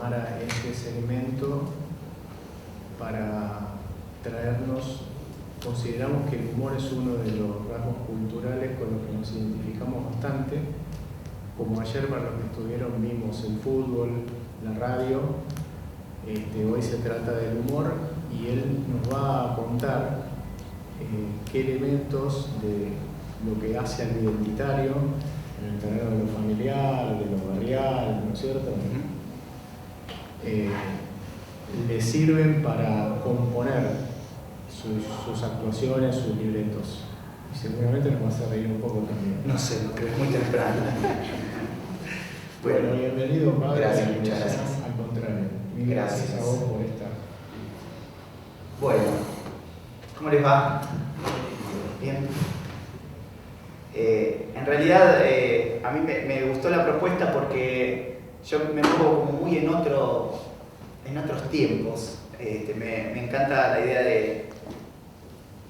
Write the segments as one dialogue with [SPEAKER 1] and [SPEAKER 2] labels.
[SPEAKER 1] tomara este segmento para traernos. Consideramos que el humor es uno de los rasgos culturales con los que nos identificamos bastante. Como ayer para los que estuvieron vimos el fútbol, la radio, hoy se trata del humor y él nos va a contar qué elementos de lo que hace al identitario en el terreno de lo familiar, de lo barrial, ¿no es cierto? Le sirven para componer sus actuaciones, sus libretos. Y seguramente nos va a hacer reír un poco también.
[SPEAKER 2] No sé, no creo, es muy temprano.
[SPEAKER 1] Bueno, bienvenido, padre.
[SPEAKER 2] Gracias, muchas gracias.
[SPEAKER 1] Al contrario,
[SPEAKER 2] Gracias
[SPEAKER 1] a vos por estar.
[SPEAKER 2] Bueno, ¿cómo les va? Bien. En realidad, a mí me gustó la propuesta porque yo me muevo como muy en otros tiempos. Me encanta la idea de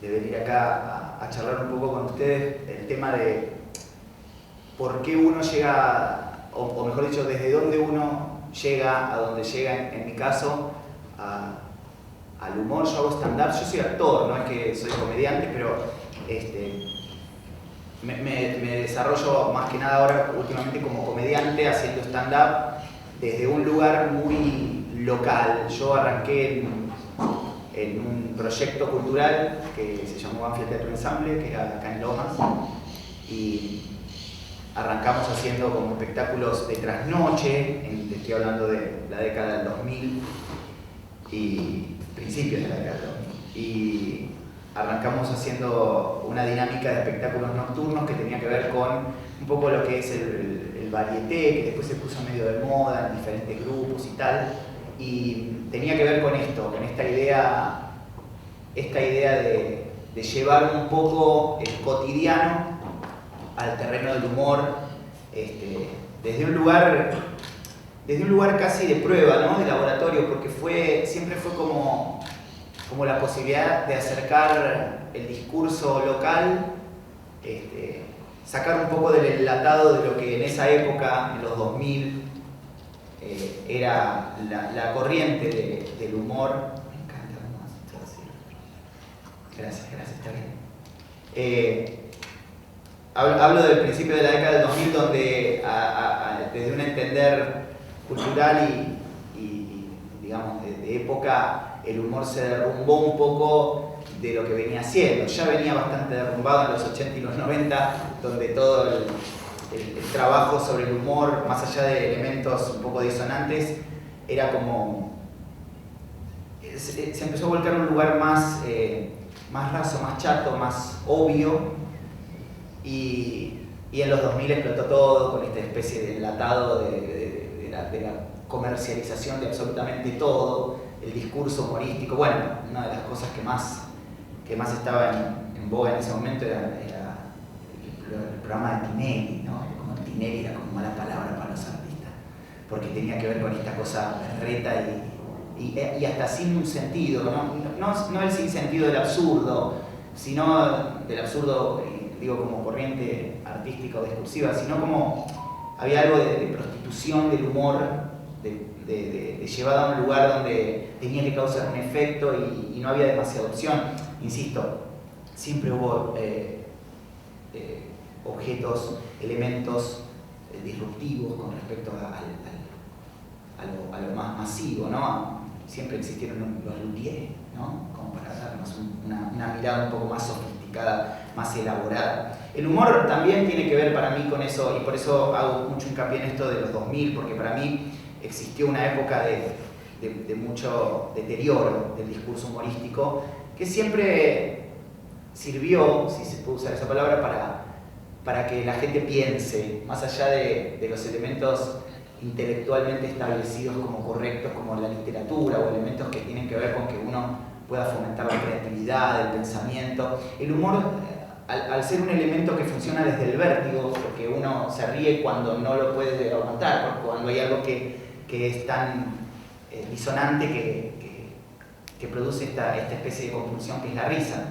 [SPEAKER 2] venir acá a charlar un poco con ustedes el tema de por qué uno llega, o mejor dicho, desde dónde uno llega a donde llega, en mi caso, al humor. Yo hago stand-up, yo soy actor, no es que soy comediante, pero me desarrollo más que nada ahora últimamente como comediante haciendo stand-up desde un lugar muy local. Yo arranqué en un proyecto cultural que se llamó Banfield Teatro Ensamble, que era acá en Lomas, y arrancamos haciendo como espectáculos de trasnoche, estoy hablando de la década del 2000 y principios de la década del 2000, y arrancamos haciendo una dinámica de espectáculos nocturnos que tenía que ver con un poco lo que es el varieté, que después se puso medio de moda en diferentes grupos y tal, y tenía que ver con esto, con esta idea de llevar un poco el cotidiano al terreno del humor, desde un lugar casi de prueba, ¿no? De laboratorio, porque siempre fue como la posibilidad de acercar el discurso local, sacar un poco del enlatado de lo que en esa época, en los 2000, era la corriente del humor. Me encanta cómo haces así. Gracias, está bien. Hablo del principio de la década del 2000, donde desde un entender cultural y digamos, de época, el humor se derrumbó un poco de lo que venía haciendo. Ya venía bastante derrumbado en los 80 y los 90, donde todo el trabajo sobre el humor, más allá de elementos un poco disonantes, era como... Se empezó a volcar a un lugar más raso, más chato, más obvio, y en los 2000 explotó todo con esta especie de enlatado de la comercialización de absolutamente todo, el discurso humorístico. Bueno, una de las cosas que más estaba en boga en ese momento era el programa de Tinelli, ¿no? Como Tinelli era como mala palabra para los artistas, porque tenía que ver con esta cosa berreta y hasta sin un sentido, no el sinsentido del absurdo, sino del absurdo, digo, como corriente artística o discursiva, sino como había algo de prostitución del humor, de llevado a un lugar donde tenía que causar un efecto y no había demasiada opción. Insisto, siempre hubo objetos, elementos disruptivos con respecto a lo más masivo, ¿no? Siempre existieron los luthiers, ¿no? Como para darnos una mirada un poco más sofisticada, más elaborada. El humor también tiene que ver para mí con eso, y por eso hago mucho hincapié en esto de los 2000, porque para mí existió una época de mucho deterioro del discurso humorístico, que siempre sirvió, si se puede usar esa palabra, para que la gente piense, más allá de los elementos intelectualmente establecidos como correctos, como la literatura, o elementos que tienen que ver con que uno pueda fomentar la creatividad, el pensamiento. El humor, al ser un elemento que funciona desde el vértigo, porque uno se ríe cuando no lo puede aguantar, porque cuando hay algo que es tan disonante que produce esta especie de compulsión que es la risa.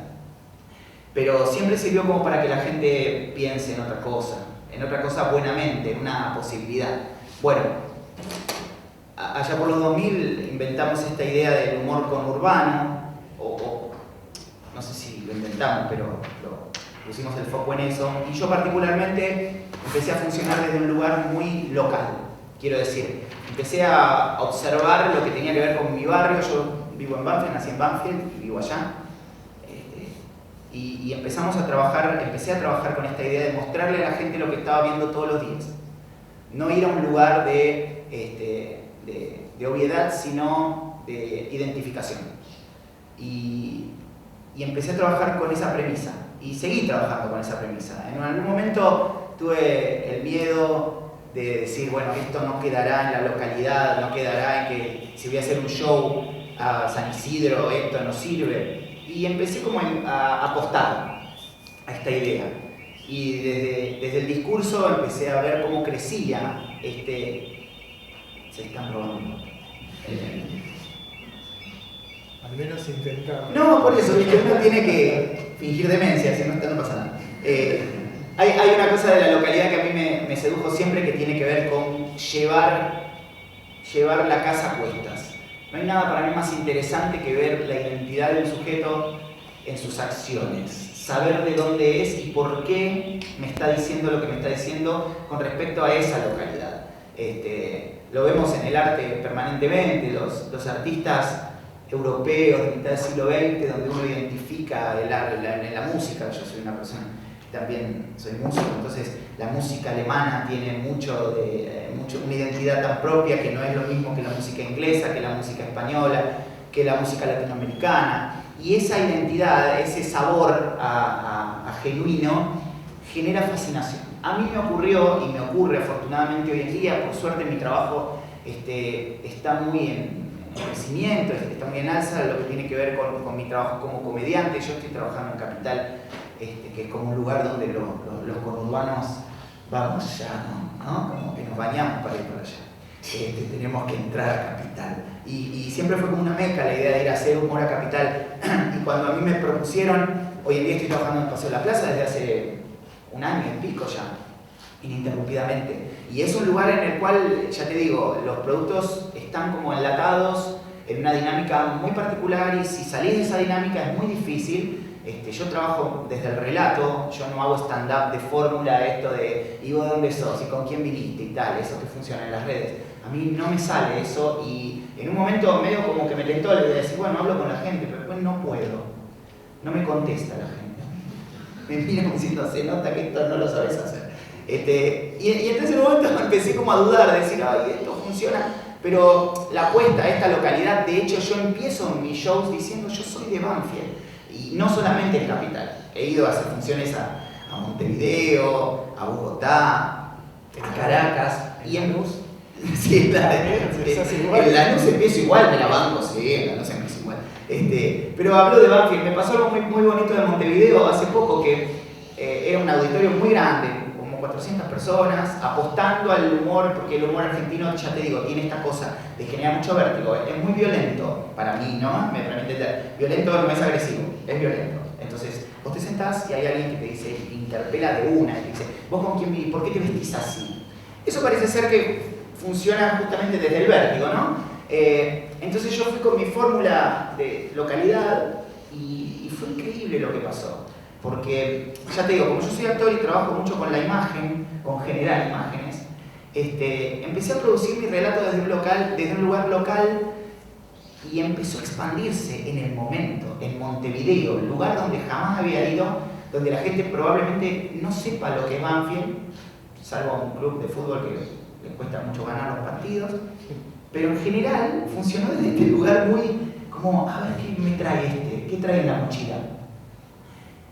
[SPEAKER 2] Pero siempre sirvió como para que la gente piense en otra cosa buenamente, en una posibilidad. Bueno, allá allá por los 2000 inventamos esta idea del humor conurbano, o no sé si lo inventamos, pero pusimos el foco en eso, y yo particularmente empecé a funcionar desde un lugar muy local, quiero decir, empecé a observar lo que tenía que ver con mi barrio. Yo vivo en Banfield, nací en Banfield y vivo allá, y empecé a trabajar con esta idea de mostrarle a la gente lo que estaba viendo todos los días, no ir a un lugar de obviedad, sino de identificación, y empecé a trabajar con esa premisa. Y seguí trabajando con esa premisa. En algún momento tuve el miedo de decir, bueno, esto no quedará en la localidad, no quedará en que si voy a hacer un show a San Isidro, esto no sirve. Y empecé como a apostar a esta idea. Y desde el discurso empecé a ver cómo crecía se están robando.
[SPEAKER 1] Al menos intentar.
[SPEAKER 2] No, por eso, ¿viste? Uno tiene que fingir demencia, si no, no pasa nada. Hay una cosa de la localidad que a mí me sedujo siempre, que tiene que ver con llevar la casa a cuestas. No hay nada para mí más interesante que ver la identidad del sujeto en sus acciones, saber de dónde es y por qué me está diciendo lo que me está diciendo con respecto a esa localidad. Lo vemos en el arte permanentemente, los artistas europeos de mitad del siglo XX, donde uno identifica en la música. Yo soy una persona que también soy músico, entonces la música alemana tiene una identidad tan propia, que no es lo mismo que la música inglesa, que la música española, que la música latinoamericana, y esa identidad, ese sabor a genuino, genera fascinación. A mí me ocurrió, y me ocurre afortunadamente hoy en día, por suerte mi trabajo está muy en crecimiento, está muy en alza, lo que tiene que ver con mi trabajo como comediante. Yo estoy trabajando en Capital, que es como un lugar donde los conurbanos vamos ya, ¿no? Como que nos bañamos para ir para allá. Tenemos que entrar a Capital. Y siempre fue como una meca la idea de ir a hacer humor a Capital. Y cuando a mí me propusieron, hoy en día estoy trabajando en el Paseo de la Plaza desde hace un año y pico ya, ininterrumpidamente. Y es un lugar en el cual, ya te digo, los productos están como enlatados en una dinámica muy particular, y si salís de esa dinámica es muy difícil. Yo trabajo desde el relato, yo no hago stand-up de fórmula, esto de ¿y vos dónde sos? ¿Y con quién viniste? Y tal, eso que funciona en las redes. A mí no me sale eso, y en un momento medio como que me tentó la idea de decir, bueno, hablo con la gente, pero después no puedo. No me contesta la gente. Me miran como diciendo, se nota que esto no lo sabes hacer. Y entonces en un momento empecé como a dudar, de decir, ay, esto funciona. Pero la apuesta a esta localidad, de hecho yo empiezo mis shows diciendo, yo soy de Banfield. Y no solamente en Capital. He ido a hacer funciones a Montevideo, a Bogotá, a Caracas. Y en Lanús. Sí, en Lanús empiezo igual, me la banco, sí, en Lanús empiezo igual. Pero hablo de Banfield. Me pasó algo muy, muy bonito de Montevideo hace poco, que era un auditorio muy grande, como 400 personas, apostando al humor, porque el humor argentino, ya te digo, tiene esta cosa de generar mucho vértigo. Es muy violento para mí, ¿no? Me permite entender. Violento no es agresivo, es violento. Entonces, vos te sentás y hay alguien que te dice, te interpela de una, y te dice, ¿vos con quién vivís? ¿Por qué te vestís así? Eso parece ser que funciona justamente desde el vértigo, ¿no? Entonces yo fui con mi fórmula de localidad y fue increíble lo que pasó. Porque, ya te digo, como yo soy actor y trabajo mucho con la imagen, con generar imágenes, empecé a producir mi relato desde un lugar local, y empezó a expandirse en el momento, en Montevideo, el lugar donde jamás había ido, donde la gente probablemente no sepa lo que es Banfield, salvo a un club de fútbol que le cuesta mucho ganar los partidos, pero en general funcionó desde este lugar muy como, a ver qué me trae qué trae en la mochila.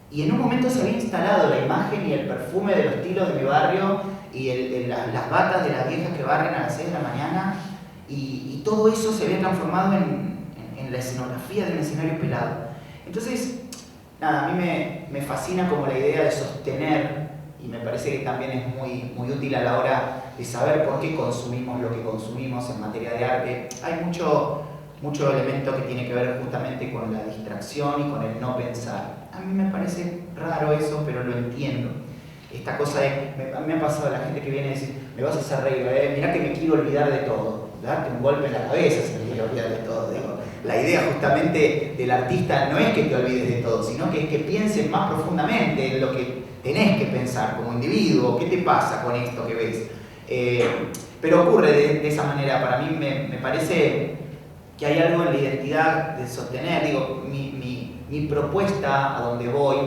[SPEAKER 2] Y en un momento se había instalado la imagen y el perfume de los tiros de mi barrio, y las batas de las viejas que barren a las 6 de la mañana, y todo eso se había transformado en la escenografía de un escenario pelado. Entonces, nada, a mí me fascina como la idea de sostener, y me parece que también es muy, muy útil a la hora de saber por qué consumimos lo que consumimos en materia de arte. Hay mucho elemento que tiene que ver justamente con la distracción y con el no pensar. A mí me parece raro eso, pero lo entiendo. Esta cosa a mí me ha pasado la gente que viene a decir, me vas a hacer reír, mirá que me quiero olvidar de todo, darte un golpe en la cabeza si me quiero olvidar de todo. Digo, la idea justamente del artista no es que te olvides de todo, sino que es que pienses más profundamente en lo que tenés que pensar como individuo, qué te pasa con esto que ves. Pero ocurre de esa manera. Para mí me parece que hay algo en la identidad de sostener. Digo, mi propuesta a donde voy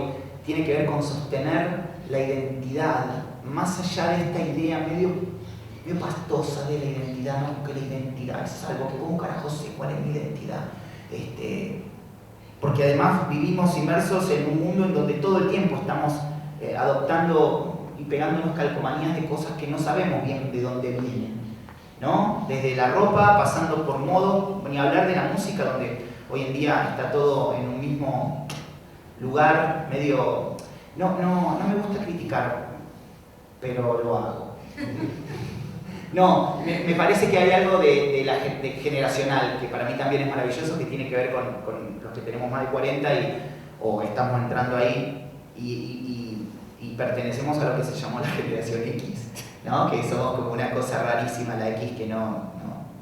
[SPEAKER 2] tiene que ver con sostener la identidad, más allá de esta idea medio pastosa de la identidad, no, que la identidad es algo que como carajo sé cuál es mi identidad. Porque además vivimos inmersos en un mundo en donde todo el tiempo estamos adoptando y pegándonos calcomanías de cosas que no sabemos bien de dónde vienen, ¿no? Desde la ropa, pasando por modo, ni hablar de la música, donde hoy en día está todo en un mismo lugar, medio... No me gusta criticar, pero lo hago. No, me parece que hay algo de generacional, que para mí también es maravilloso, que tiene que ver con los que tenemos más de 40 o estamos entrando ahí y pertenecemos a lo que se llamó la generación X, ¿no? Que somos como una cosa rarísima, la X, que no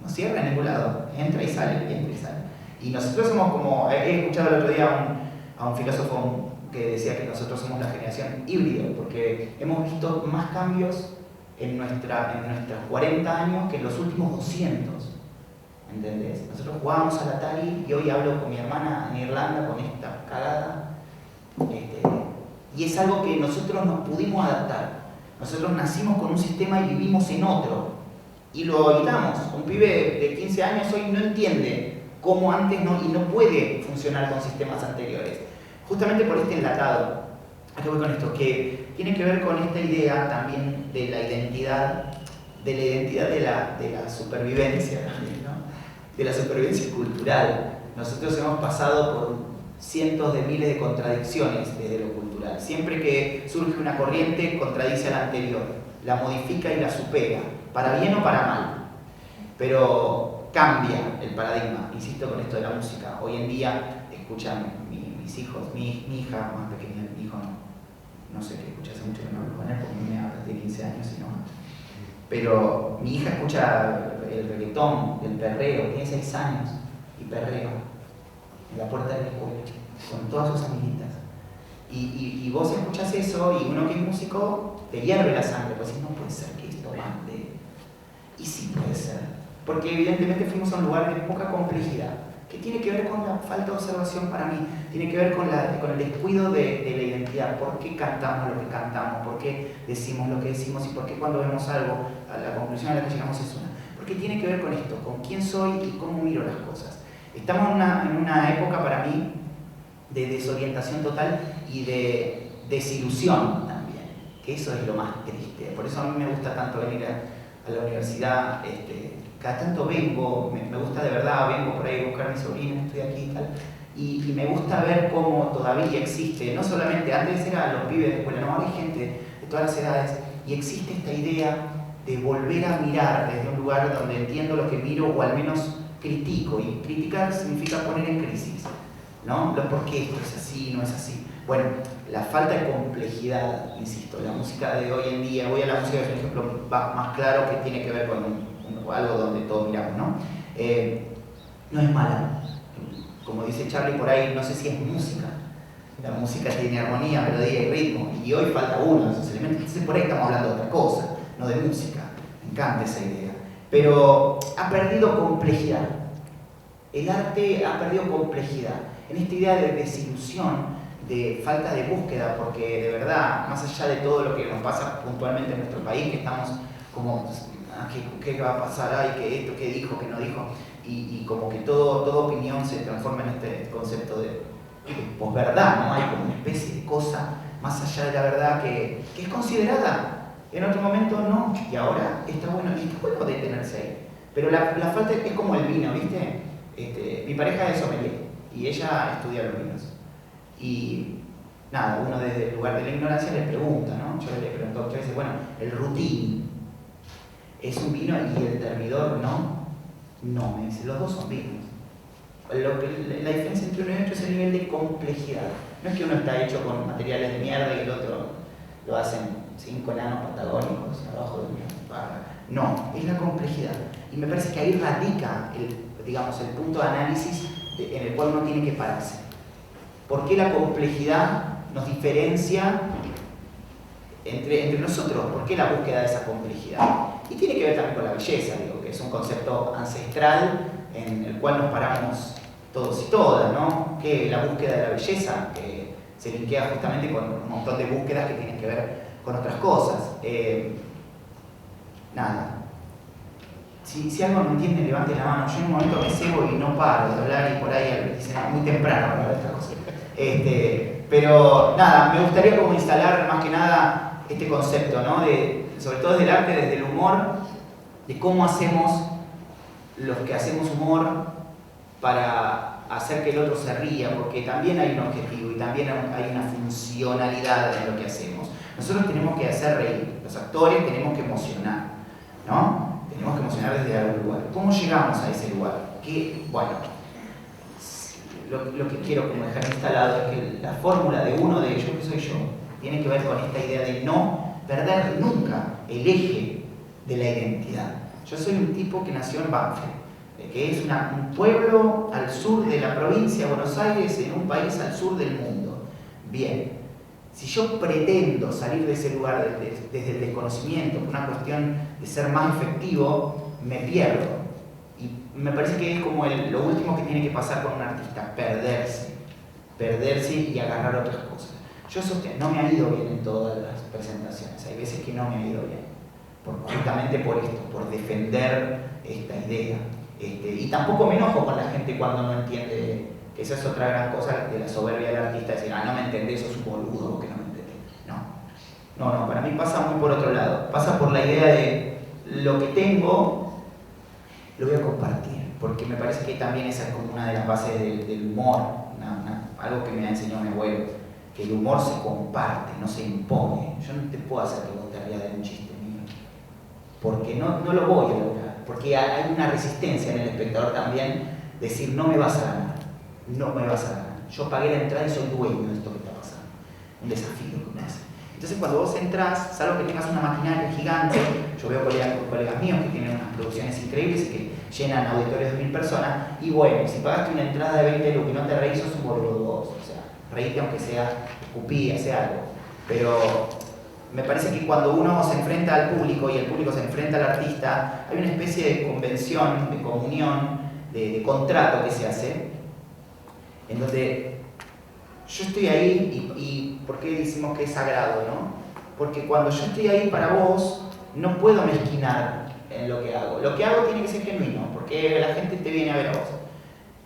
[SPEAKER 2] cierra en ningún lado, entra y sale, entra y sale. Y nosotros somos como, he escuchado el otro día a un filósofo que decía que nosotros somos la generación híbrida, porque hemos visto más cambios en nuestros 40 años que en los últimos 200, ¿entendés? Nosotros jugábamos al Atari y hoy hablo con mi hermana en Irlanda con esta cagada, y es algo que nosotros nos pudimos adaptar. Nosotros nacimos con un sistema y vivimos en otro, y lo habitamos. Un pibe de 15 años hoy no entiende cómo antes y no puede funcionar con sistemas anteriores, justamente por este enlatado. ¿A qué voy con esto? Que tiene que ver con esta idea también de la identidad, de la supervivencia, ¿no? De la supervivencia cultural. Nosotros hemos pasado por cientos de miles de contradicciones desde lo cultural. Siempre que surge una corriente, contradice a la anterior, la modifica y la supera, para bien o para mal. Pero cambia el paradigma, insisto con esto de la música. Hoy en día escuchan mis hijos, mi hija más pequeña, mi hijo no sé qué escucha, hace mucho que no hablo con él, porque mi hija tiene 15 años y no más. Pero mi hija escucha el reggaetón, el perreo, tiene 6 años y perreo en la puerta de la escuela, con todas sus amiguitas. Y vos escuchás eso y uno que es músico te hierve la sangre, pues no puede ser que esto ande. Y sí puede ser, porque evidentemente fuimos a un lugar de poca complejidad, que tiene que ver con la falta de observación para mí, tiene que ver con el descuido de la identidad. ¿Por qué cantamos lo que cantamos? ¿Por qué decimos lo que decimos? ¿Y por qué cuando vemos algo, a la conclusión a la que llegamos es una? Porque tiene que ver con esto, con quién soy y cómo miro las cosas. Estamos en una época para mí de desorientación total y de desilusión también, que eso es lo más triste. Por eso a mí me gusta tanto venir a la universidad. Cada tanto vengo, me gusta de verdad, vengo por ahí a buscar a mi sobrina, estoy aquí y tal, y me gusta ver cómo todavía existe, no solamente, antes eran los pibes de escuela, no, ahora hay gente de todas las edades, y existe esta idea de volver a mirar desde un lugar donde entiendo lo que miro, o al menos critico, y criticar significa poner en crisis, ¿no? ¿Por qué esto es así, no es así? Bueno, la falta de complejidad, insisto, la música de hoy en día, voy a la música, por ejemplo, más claro, que tiene que ver con algo donde todos miramos, ¿no? No es mala. Como dice Charlie por ahí, no sé si es música. La música tiene armonía, melodía y ritmo, y hoy falta uno de esos elementos. Entonces por ahí estamos hablando de otra cosa, no de música. Me encanta esa idea. Pero ha perdido complejidad. El arte ha perdido complejidad. En esta idea de desilusión, de falta de búsqueda, porque de verdad, más allá de todo lo que nos pasa puntualmente en nuestro país, que estamos como... ¿Qué va a pasar? Ay, que esto, qué dijo, qué no dijo, y como que toda opinión se transforma en este concepto de posverdad, ¿no? Hay como una especie de cosa más allá de la verdad que es considerada, en otro momento no, y ahora está bueno detenerse ahí. Pero la falta es como el vino, ¿viste? Mi pareja es sommelier y ella estudia los vinos. Y nada, uno desde el lugar de la ignorancia le pregunta, ¿no? Yo le pregunto muchas veces, bueno, el Rutin ¿es un vino y el Termidor no? No, me dice, los dos son vinos. La diferencia entre uno y otro es el nivel de complejidad. No es que uno está hecho con materiales de mierda y el otro lo hacen 5 enanos patagónicos abajo de un No, es la complejidad. Y me parece que ahí radica el punto de análisis en el cual uno tiene que pararse. ¿Por qué la complejidad nos diferencia entre nosotros? ¿Por qué la búsqueda de esa complejidad? Y tiene que ver también con la belleza, que es un concepto ancestral en el cual nos paramos todos y todas, ¿no? Que la búsqueda de la belleza, que se linkea justamente con un montón de búsquedas que tienen que ver con otras cosas. Nada. Si algo no entiende, levante la mano. Yo en un momento me cebo y no paro de hablar y por ahí dicen muy temprano para esta cosa. Pero nada, me gustaría como instalar más que nada este concepto, ¿no? Sobre todo desde el arte, desde el humor, de cómo hacemos los que hacemos humor para hacer que el otro se ría, porque también hay un objetivo y también hay una funcionalidad en lo que hacemos. Nosotros tenemos que hacer reír, los actores tenemos que emocionar, ¿no? Tenemos que emocionar desde algún lugar. ¿Cómo llegamos a ese lugar? Bueno, lo que quiero como dejar instalado es que la fórmula de uno de ellos, que soy yo, tiene que ver con esta idea de no perder nunca el eje de la identidad. Yo soy un tipo que nació en Banfield, que es un pueblo al sur de la provincia de Buenos Aires, en un país al sur del mundo. Bien, si yo pretendo salir de ese lugar desde el desconocimiento, por una cuestión de ser más efectivo, me pierdo. Y me parece que es como lo último que tiene que pasar con un artista, perderse y agarrar otras cosas. Yo sostengo, no me ha ido bien en todas las presentaciones, hay veces que no me ha ido bien, justamente por esto, por defender esta idea. Y tampoco me enojo con la gente cuando no entiende, que esa es otra gran cosa de la soberbia del artista, decir, no me entendés, sos un boludo, que no me entendés. No, para mí pasa muy por otro lado, pasa por la idea de lo que tengo, lo voy a compartir, porque me parece que también esa es como una de las bases del humor, algo que me ha enseñado mi abuelo, que el humor se comparte, no se impone. Yo no te puedo hacer que vos te rías de un chiste mío, porque no lo voy a lograr, porque hay una resistencia en el espectador también, decir no me vas a ganar, no me vas a ganar. Yo pagué la entrada y soy dueño de esto que está pasando. Un desafío que me hace. Entonces cuando vos entrás, salvo que tengas una maquinaria gigante, yo veo colegas míos que tienen unas producciones increíbles y que llenan auditorios de 1000 personas, y bueno, si pagaste una entrada de 20 lucas y no te reís, sos un boludo vos. O sea, reíte aunque sea escupí, hace algo. Pero me parece que cuando uno se enfrenta al público y el público se enfrenta al artista, hay una especie de convención, de comunión, de contrato que se hace, en donde yo estoy ahí y ¿por qué decimos que es sagrado, no? Porque cuando yo estoy ahí para vos, no puedo mezquinar en lo que hago. Lo que hago tiene que ser genuino, porque la gente te viene a ver a vos.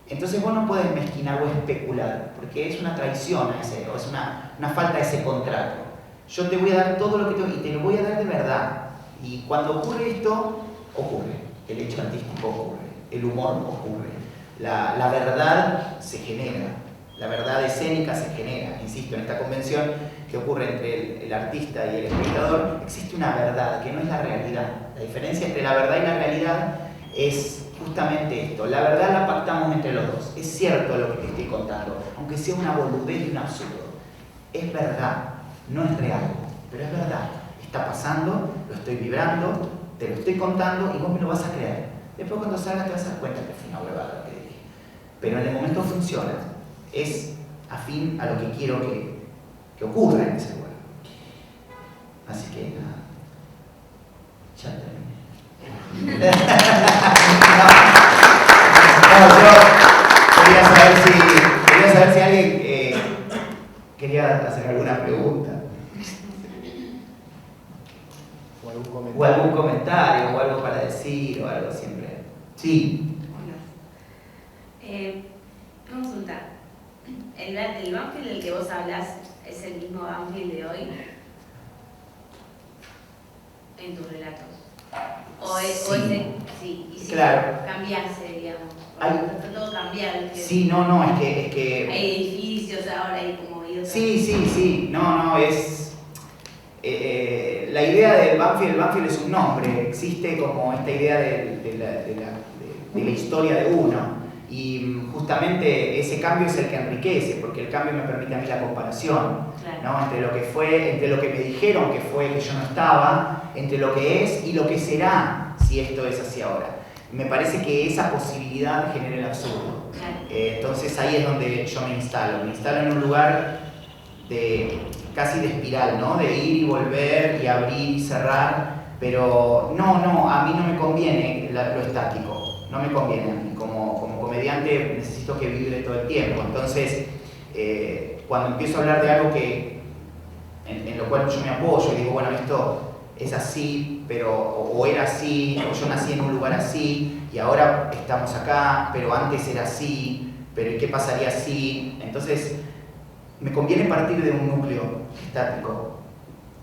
[SPEAKER 2] Entonces vos no puedes mezquinar o especular, porque es una traición o es una falta de ese contrato. Yo te voy a dar todo lo que tengo y te lo voy a dar de verdad. Y cuando ocurre esto, ocurre. El hecho artístico ocurre, el humor ocurre. La verdad se genera, la verdad escénica se genera. Insisto, en esta convención que ocurre entre el artista y el espectador, existe una verdad que no es la realidad. La diferencia entre la verdad y la realidad es justamente esto. La verdad la pactamos entre los dos. Es cierto lo que te estoy contando, aunque sea una boludez y un absurdo. Es verdad, no es real, pero es verdad. Está pasando, lo estoy vibrando, te lo estoy contando y vos me lo vas a creer. Después cuando salgas te vas a dar cuenta que fue una huevada lo que dije. Pero en el momento funciona. Es afín a lo que quiero que ocurra en ese lugar. Así que nada. Ya terminé. Yo quería saber si alguien quería hacer alguna pregunta. O algún comentario, o algo para decir, o algo siempre. Sí.
[SPEAKER 3] Consulta. ¿El Banfield del que vos hablas es el mismo Banfield de hoy? En tus relatos.
[SPEAKER 2] Claro.
[SPEAKER 3] Cambiarse, digamos. Está todo cambiado.
[SPEAKER 2] Sí, no, es que...
[SPEAKER 3] Hay edificios ahora, hay como...
[SPEAKER 2] Sí. No, es... la idea del Banfield es un nombre. Existe como esta idea de la historia de uno. Y justamente ese cambio es el que enriquece, porque el cambio me permite a mí la comparación, ¿no? Entre lo que fue, entre lo que me dijeron que fue, que yo no estaba, entre lo que es y lo que será, si esto es así ahora. Me parece que esa posibilidad genera el absurdo. Entonces ahí es donde yo me instalo en un lugar casi de espiral, ¿no? De ir y volver y abrir y cerrar, pero no, a mí no me conviene lo estático, no me conviene a mí. Como comediante necesito que vibre todo el tiempo, entonces cuando empiezo a hablar de algo en lo cual yo me apoyo y digo, bueno, esto es así, pero o era así, o yo nací en un lugar así y ahora estamos acá, pero antes era así, pero ¿y qué pasaría si? Entonces me conviene partir de un núcleo estático,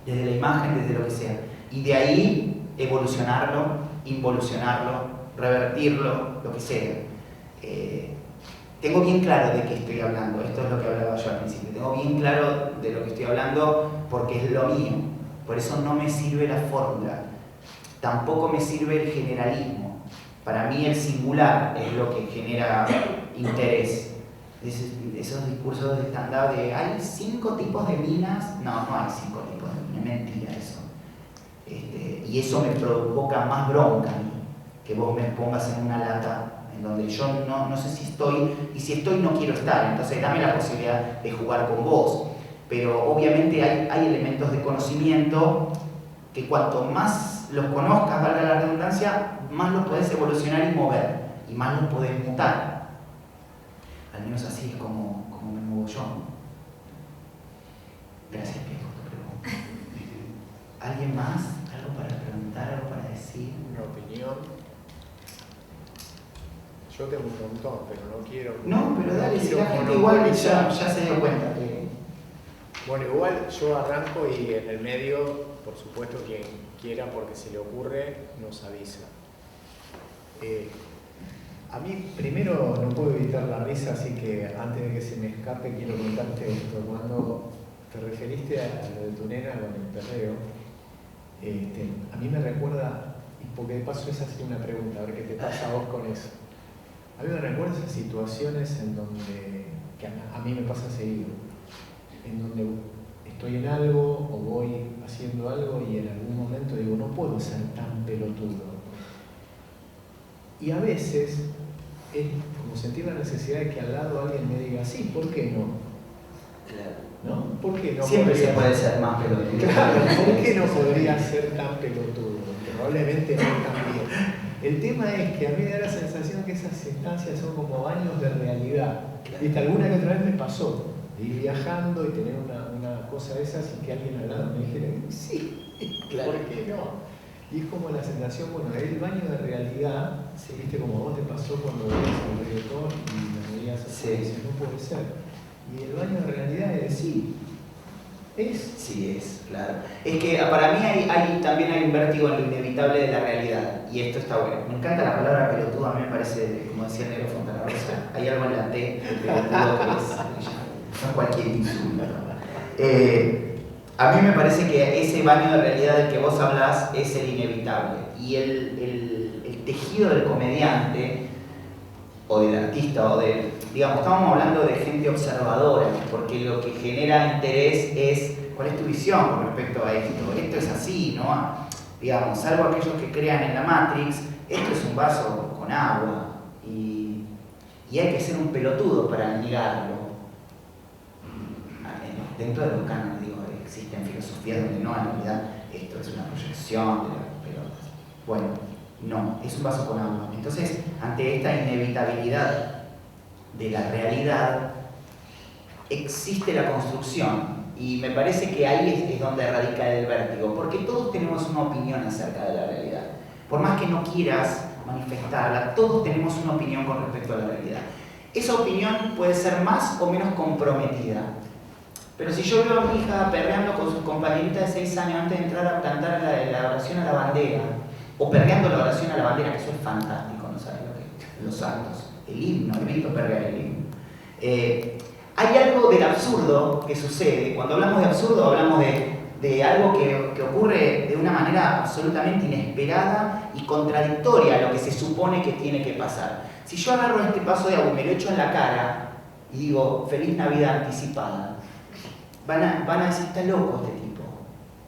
[SPEAKER 2] desde la imagen, desde lo que sea, y de ahí evolucionarlo, involucionarlo, revertirlo, lo que sea. Tengo bien claro de qué estoy hablando, esto es lo que hablaba yo al principio, tengo bien claro de lo que estoy hablando porque es lo mío, por eso no me sirve la fórmula, tampoco me sirve el generalismo. Para mí el singular es lo que genera interés. Esos discursos de stand-up de hay 5 tipos de minas, no hay 5 tipos de minas, es mentira eso. Y eso me provoca más bronca a mí, que vos me pongas en una lata en donde yo no sé si estoy, y si estoy no quiero estar, entonces dame la posibilidad de jugar con vos. Pero obviamente hay elementos de conocimiento que cuanto más los conozcas, valga la redundancia, más los podés evolucionar y mover, y más los podés mutar. Al menos así es como me muevo yo. Gracias, Pia, por tu pregunta. ¿Alguien más? ¿Algo para preguntar? ¿Algo para decir?
[SPEAKER 1] Una opinión. Yo tengo un montón, pero no quiero...
[SPEAKER 2] No, pero dale,
[SPEAKER 1] no
[SPEAKER 2] si la gente
[SPEAKER 1] quiero
[SPEAKER 2] igual ya se dio cuenta que...
[SPEAKER 1] Bueno, igual yo arranco y en el medio, por supuesto, quien quiera, porque se le ocurre, nos avisa. A mí, primero, no puedo evitar la risa, así que antes de que se me escape, quiero contarte esto. Cuando te referiste a lo de tu nena con el perreo, a mí me recuerda, porque de paso esa ha sido una pregunta, a ver qué te pasa a vos con eso. A mí me recuerda esas situaciones en donde, que a mí me pasa seguido, en donde estoy en algo o voy haciendo algo y en algún momento digo, no puedo ser tan pelotudo. Y a veces es como sentir la necesidad de que al lado alguien me diga, sí, ¿por qué no?
[SPEAKER 2] Claro.
[SPEAKER 1] ¿No? ¿Por qué no?
[SPEAKER 2] Siempre se puede ser más pelotudo.
[SPEAKER 1] Claro, ¿por qué no podría ser tan pelotudo? Probablemente no también. El tema es que a mí me da la sensación que esas instancias son como baños de realidad. ¿Viste? Alguna que otra vez me pasó de ir viajando y tener una cosa de esas y que alguien al lado me dijera, sí, claro. ¿Por qué no? Y es como la sensación, bueno, el baño de realidad, sí. ¿Viste? Como a vos te pasó cuando veías el reggaetón y me veías así, sí. No puede ser. Y el baño de realidad es decir,
[SPEAKER 2] Sí, es, claro. Es que para mí también hay un vértigo en lo inevitable de la realidad, y esto está bueno. Me encanta la palabra pelotudo, a mí me parece, como decía el negro Fontana Rosa, hay algo en la T de pelotudo que no es cualquier insulto. A mí me parece que ese baño de realidad del que vos hablás es el inevitable, y el tejido del comediante, o del artista, o del... Digamos, estamos hablando de gente observadora, porque lo que genera interés es cuál es tu visión con respecto a esto. Esto es así, ¿no? Digamos, salvo aquellos que crean en la Matrix, esto es un vaso con agua y hay que ser un pelotudo para negarlo. Dentro de los cánones, digo, existen filosofías donde no, en realidad esto es una proyección de las pelotas. Bueno, no, es un vaso con agua. Entonces, ante esta inevitabilidad de la realidad, existe la construcción, y me parece que ahí es donde radica el vértigo, porque todos tenemos una opinión acerca de la realidad. Por más que no quieras manifestarla, todos tenemos una opinión con respecto a la realidad. Esa opinión puede ser más o menos comprometida, pero si yo veo a mi hija perreando con sus compañeritas de 6 años antes de entrar a cantar la oración a la bandera, o perreando la oración a la bandera, que eso es fantástico, ¿no sabes lo que? Los santos. El himno, el grito perrear el himno. Hay algo del absurdo que sucede. Cuando hablamos de absurdo, hablamos de algo que ocurre de una manera absolutamente inesperada y contradictoria a lo que se supone que tiene que pasar. Si yo agarro este vaso de agua y me lo echo en la cara y digo, feliz Navidad anticipada, van a decir, está loco este tipo,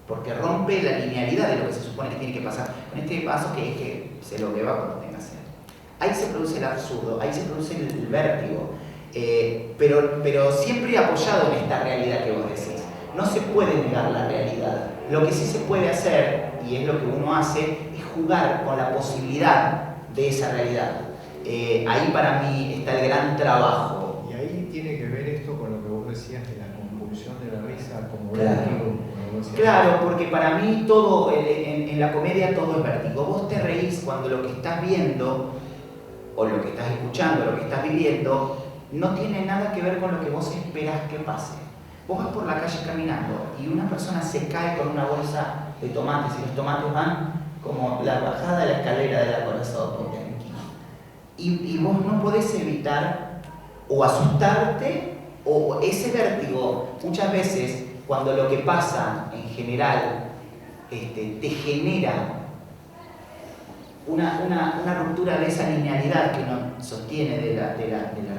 [SPEAKER 2] porque rompe la linealidad de lo que se supone que tiene que pasar. Con este vaso que es que se lo beba cuando tenga sed. Ahí se produce el absurdo, ahí se produce el vértigo, pero siempre apoyado en esta realidad que vos decís. No se puede negar la realidad. Lo que sí se puede hacer, y es lo que uno hace, es jugar con la posibilidad de esa realidad. Ahí para mí está el gran trabajo.
[SPEAKER 1] Y ahí tiene que ver esto con lo que vos decías de la compulsión de la risa como
[SPEAKER 2] Claro.
[SPEAKER 1] vértigo.
[SPEAKER 2] Claro, porque para mí todo, en la comedia todo es vértigo. Vos te reís cuando lo que estás viendo, o lo que estás escuchando, lo que estás viviendo, no tiene nada que ver con lo que vos esperás que pase. Vos vas por la calle caminando y una persona se cae con una bolsa de tomates y los tomates van como la bajada de la escalera del acorazado por Yankee. Y vos no podés evitar o asustarte o ese vértigo. Muchas veces cuando lo que pasa en general te genera una ruptura de esa linealidad que uno sostiene de la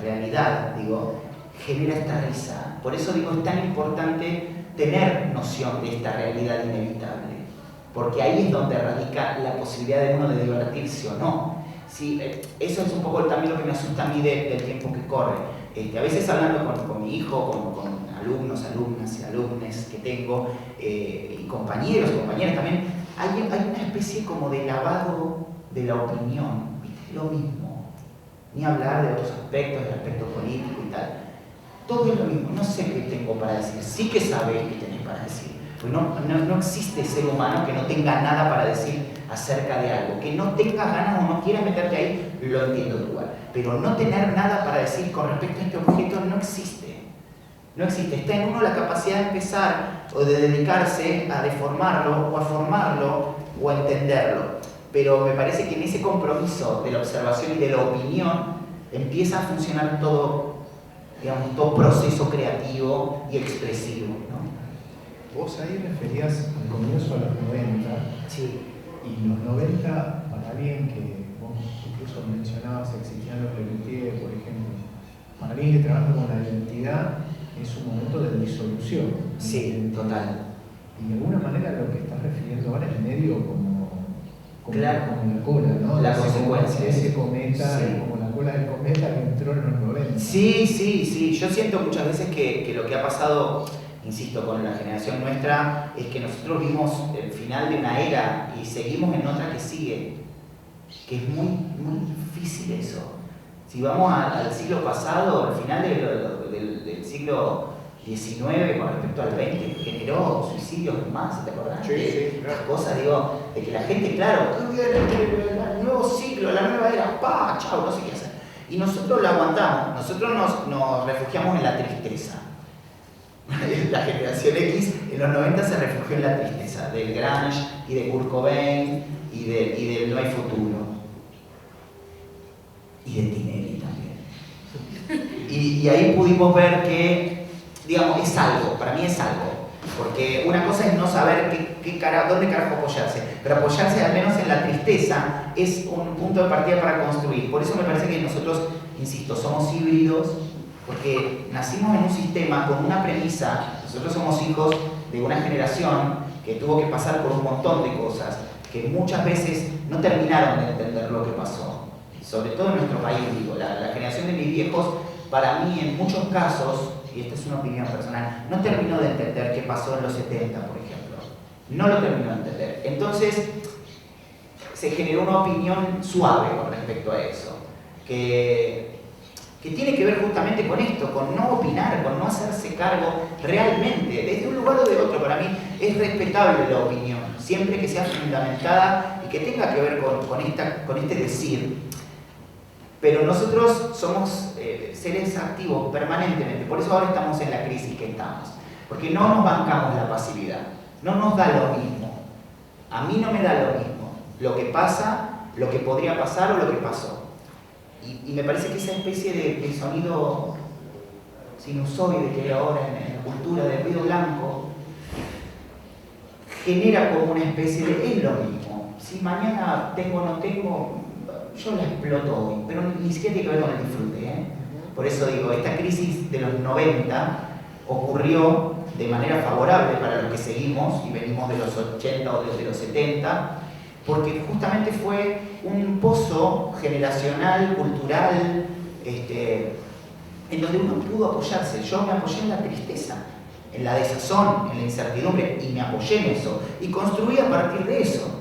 [SPEAKER 2] realidad, digo, genera esta risa. Por eso digo, es tan importante tener noción de esta realidad inevitable, porque ahí es donde radica la posibilidad de uno de divertirse o no. Sí, eso es un poco también lo que me asusta a mí del tiempo que corre. A veces hablando con mi hijo, con alumnos, alumnas y alumnes que tengo, y compañeros, compañeras también, hay una especie como de lavado de la opinión, ¿viste? Lo mismo. Ni hablar de otros aspectos, del aspecto político y tal. Todo es lo mismo, no sé qué tengo para decir, sí que sabéis qué tenéis para decir. Porque no existe ser humano que no tenga nada para decir acerca de algo. Que no tengas ganas o no quieras meterte ahí, lo entiendo tu lugar. Pero no tener nada para decir con respecto a este objeto no existe. No existe. Está en uno la capacidad de empezar o de dedicarse a deformarlo o a formarlo o a entenderlo. Pero me parece que en ese compromiso de la observación y de la opinión empieza a funcionar todo, digamos, todo proceso creativo y expresivo, ¿no?
[SPEAKER 1] Vos ahí referías al comienzo de los 90.
[SPEAKER 2] Sí.
[SPEAKER 1] Y los 90, para alguien que vos incluso mencionabas, existían los Lelutier, por ejemplo, para alguien que trabaja con la identidad, es un momento de disolución.
[SPEAKER 2] Sí, total.
[SPEAKER 1] Y de alguna manera lo que estás refiriendo ahora es medio como
[SPEAKER 2] claro,
[SPEAKER 1] como la cola, ¿no?
[SPEAKER 2] La consecuencia.
[SPEAKER 1] Ese cometa,
[SPEAKER 2] Sí.
[SPEAKER 1] como la cola del cometa que entró en los 90.
[SPEAKER 2] Sí. Yo siento muchas veces que lo que ha pasado, insisto, con la generación nuestra, es que nosotros vimos el final de una era y seguimos en otra que sigue. Que es muy, muy difícil eso. Si vamos al siglo pasado, al final del siglo XIX con respecto al XX, generó suicidios más, ¿te acordás?
[SPEAKER 1] Sí, claro.
[SPEAKER 2] Las cosas, digo, de que la gente, claro, el nuevo siglo, la nueva era, pa, chao, no sé qué hacer. Y nosotros la aguantamos, nosotros nos refugiamos en la tristeza. La generación X en los 90 se refugió en la tristeza, del grunge y de Kurt Cobain y del no hay futuro. Y de Tinelli también. Y ahí pudimos ver que, digamos, es algo, para mí es algo. Porque una cosa es no saber dónde carajo apoyarse, pero apoyarse al menos en la tristeza es un punto de partida para construir. Por eso me parece que nosotros, insisto, somos híbridos, porque nacimos en un sistema con una premisa. Nosotros somos hijos de una generación que tuvo que pasar por un montón de cosas que muchas veces no terminaron de entender lo que pasó. Sobre todo en nuestro país, digo, la generación de mis viejos, para mí en muchos casos, y esta es una opinión personal, no terminó de entender qué pasó en los 70, por ejemplo. No lo terminó de entender. Entonces, se generó una opinión suave con respecto a eso, que tiene que ver justamente con esto, con no opinar, con no hacerse cargo realmente, desde un lugar o de otro. Para mí es respetable la opinión, siempre que sea fundamentada y que tenga que ver con este decir. Pero nosotros somos seres activos permanentemente, por eso ahora estamos en la crisis que estamos, porque no nos bancamos la pasividad, no nos da lo mismo. A mí no me da lo mismo lo que pasa, lo que podría pasar o lo que pasó. Y me parece que esa especie de sonido sinusoide que hay ahora en la cultura del ruido blanco genera como una especie de es lo mismo. Si mañana tengo o no tengo, yo la exploto hoy, pero ni siquiera tiene que ver con el disfrute, ¿eh? Por eso digo, esta crisis de los 90 ocurrió de manera favorable para los que seguimos y venimos de los 80 o desde los 70, porque justamente fue un pozo generacional, cultural, en donde uno pudo apoyarse. Yo me apoyé en la tristeza, en la desazón, en la incertidumbre, y me apoyé en eso, y construí a partir de eso.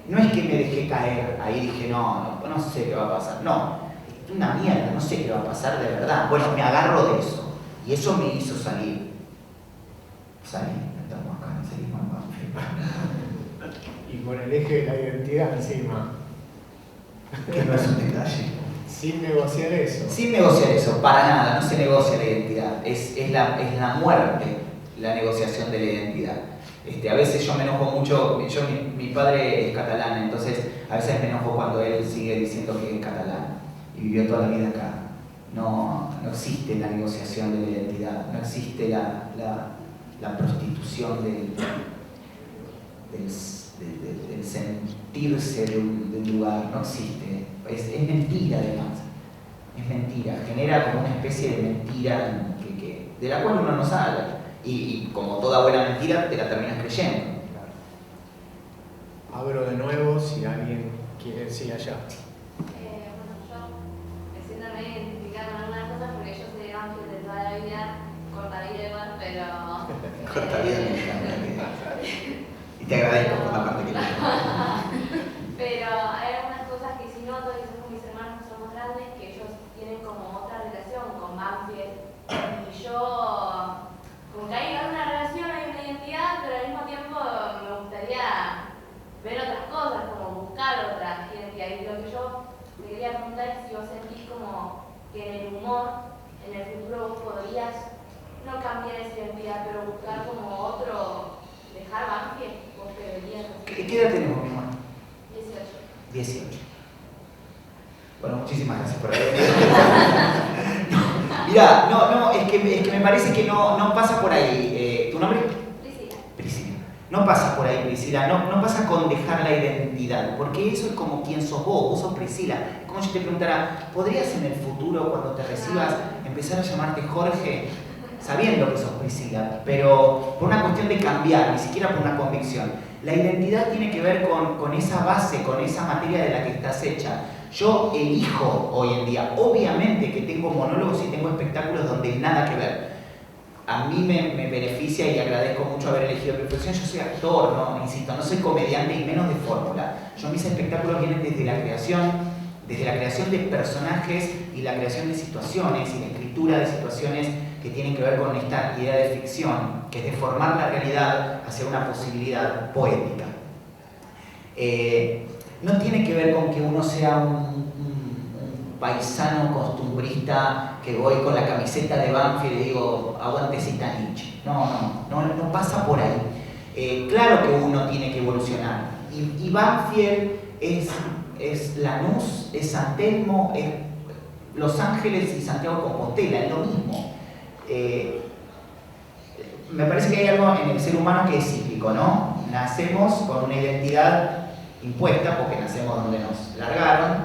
[SPEAKER 2] No es que me dejé caer, ahí dije, no sé qué va a pasar. No, es una mierda, no sé qué va a pasar de verdad. Bueno, me agarro de eso, y eso me hizo salir. Estamos acá, salimos acá.
[SPEAKER 1] Y con el eje de la identidad encima.
[SPEAKER 2] Que no es un detalle.
[SPEAKER 1] Sin negociar eso.
[SPEAKER 2] Sin negociar eso, para nada, no se negocia la identidad. Es la muerte la negociación de la identidad. A veces yo me enojo mucho, mi padre es catalán, entonces a veces me enojo cuando él sigue diciendo que es catalán y vivió toda la vida acá. No existe la negociación de la identidad, no existe la prostitución del sentirse de un lugar, no existe. Es mentira además, es mentira, genera como una especie de mentira de la cual uno no sale. Y como toda buena mentira, te la terminas creyendo.
[SPEAKER 1] Abro de nuevo si alguien quiere decir allá.
[SPEAKER 4] Bueno, yo me siento medio identificada con algunas cosas porque yo soy de Banfield de toda la vida, corta vida igual, pero...
[SPEAKER 2] Corta vida, y te agradezco por la parte que le
[SPEAKER 4] Pero hay algunas cosas que si noto, y son con mis hermanos que son más grandes, que ellos tienen como otra relación con Banfield. Y yo... Como que hay una relación, hay una identidad, pero al mismo tiempo me gustaría ver otras cosas, como buscar otra identidad. Y lo que yo te quería preguntar es si vos sentís como que en el humor, en el futuro vos podrías no cambiar esa identidad, pero buscar como otro, dejar Banfield, vos te verías así.
[SPEAKER 2] ¿Qué edad tenemos, mi hermano?
[SPEAKER 4] 18.
[SPEAKER 2] Bueno, muchísimas gracias por haber venido. Mirá, es que me parece que no pasa por ahí. ¿Tu nombre? Priscila. No pasa por ahí, Priscila. No pasa con dejar la identidad, porque eso es como quién sos vos sos Priscila. Es como yo te preguntara, ¿podrías en el futuro, cuando te recibas, empezar a llamarte Jorge, sabiendo que sos Priscila? Pero por una cuestión de cambiar, ni siquiera por una convicción. La identidad tiene que ver con esa base, con esa materia de la que estás hecha. Yo elijo hoy en día, obviamente que tengo monólogos y tengo espectáculos donde nada que ver. A mí me beneficia y agradezco mucho haber elegido mi profesión. Yo soy actor, insisto, no soy comediante y menos de fórmula. Mis espectáculos vienen desde la creación de personajes y la creación de situaciones y la escritura de situaciones que tienen que ver con esta idea de ficción, que es de formar la realidad hacia una posibilidad poética. No tiene que ver con que uno sea un paisano costumbrista que voy con la camiseta de Banfield y digo, aguante Zitanich. No pasa por ahí. Claro que uno tiene que evolucionar. Y Banfield es Lanús, es San Telmo, es Los Ángeles y Santiago de Compostela, es lo mismo. Me parece que hay algo en el ser humano que es cíclico, ¿no? Nacemos con una identidad impuesta porque nacemos donde nos largaron,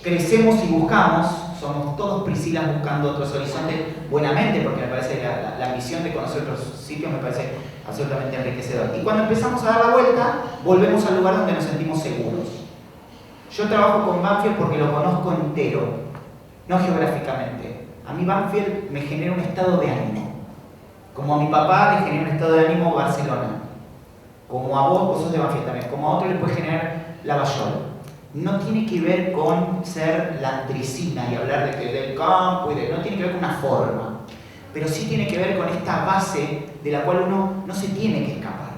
[SPEAKER 2] crecemos y buscamos, somos todos Priscilas buscando otros horizontes buenamente, porque me parece que la ambición de conocer otros sitios me parece absolutamente enriquecedor. Y cuando empezamos a dar la vuelta, volvemos al lugar donde nos sentimos seguros. Yo trabajo con Banfield porque lo conozco entero, no geográficamente. A mí Banfield me genera un estado de ánimo, como a mi papá le genera un estado de ánimo Barcelona. Como a vos sos de Banfield también, como a otro le puede generar Lavallol. No tiene que ver con ser landricina y hablar del campo, no tiene que ver con una forma, pero sí tiene que ver con esta base de la cual uno no se tiene que escapar.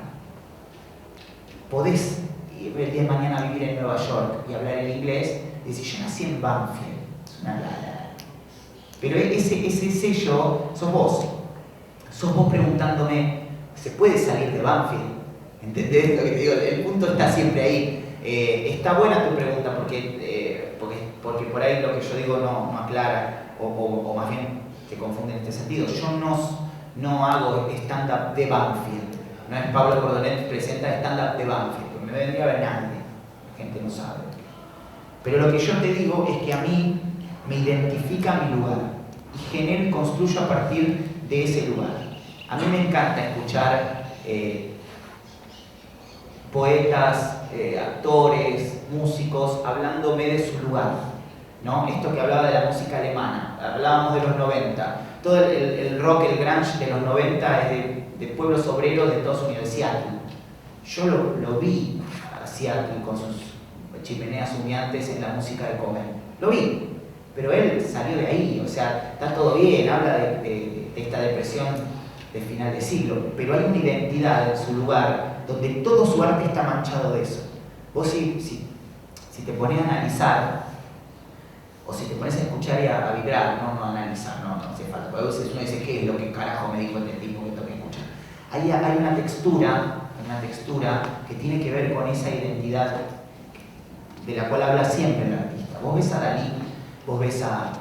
[SPEAKER 2] Podés el día de mañana vivir en Nueva York y hablar en inglés y decir, yo nací en Banfield, es una lala. Pero ese sello sos vos preguntándome, ¿se puede salir de Banfield? ¿Entendés lo que te digo? El punto está siempre ahí. Está buena tu pregunta porque por ahí lo que yo digo no aclara o más bien se confunde en este sentido. Yo no hago stand-up de Banfield. No es Pablo Cordonet presenta stand-up de Banfield, porque me vendría a ver nadie. La gente no sabe. Pero lo que yo te digo es que a mí me identifica mi lugar y genero y construyo a partir de ese lugar. A mí me encanta escuchar poetas, actores, músicos hablándome de su lugar, ¿no? Esto que hablaba de la música alemana, hablábamos de los 90, todo el rock, el grunge de los 90 es de pueblos obreros de Estados Unidos, de Seattle. Yo lo vi a Seattle con sus chimeneas humeantes en la música de Comer, lo vi, pero él salió de ahí, o sea, está todo bien, habla de esta depresión de final de siglo, pero hay una identidad en su lugar donde todo su arte está manchado de eso. Vos si te pones a analizar, o si te pones a escuchar y a vibrar, no a analizar, no hace falta, porque a veces uno dice, ¿qué es lo que carajo me dijo este tipo que tengo que escuchar? Hay una textura que tiene que ver con esa identidad de la cual habla siempre el artista. Vos ves a Dalí, vos ves a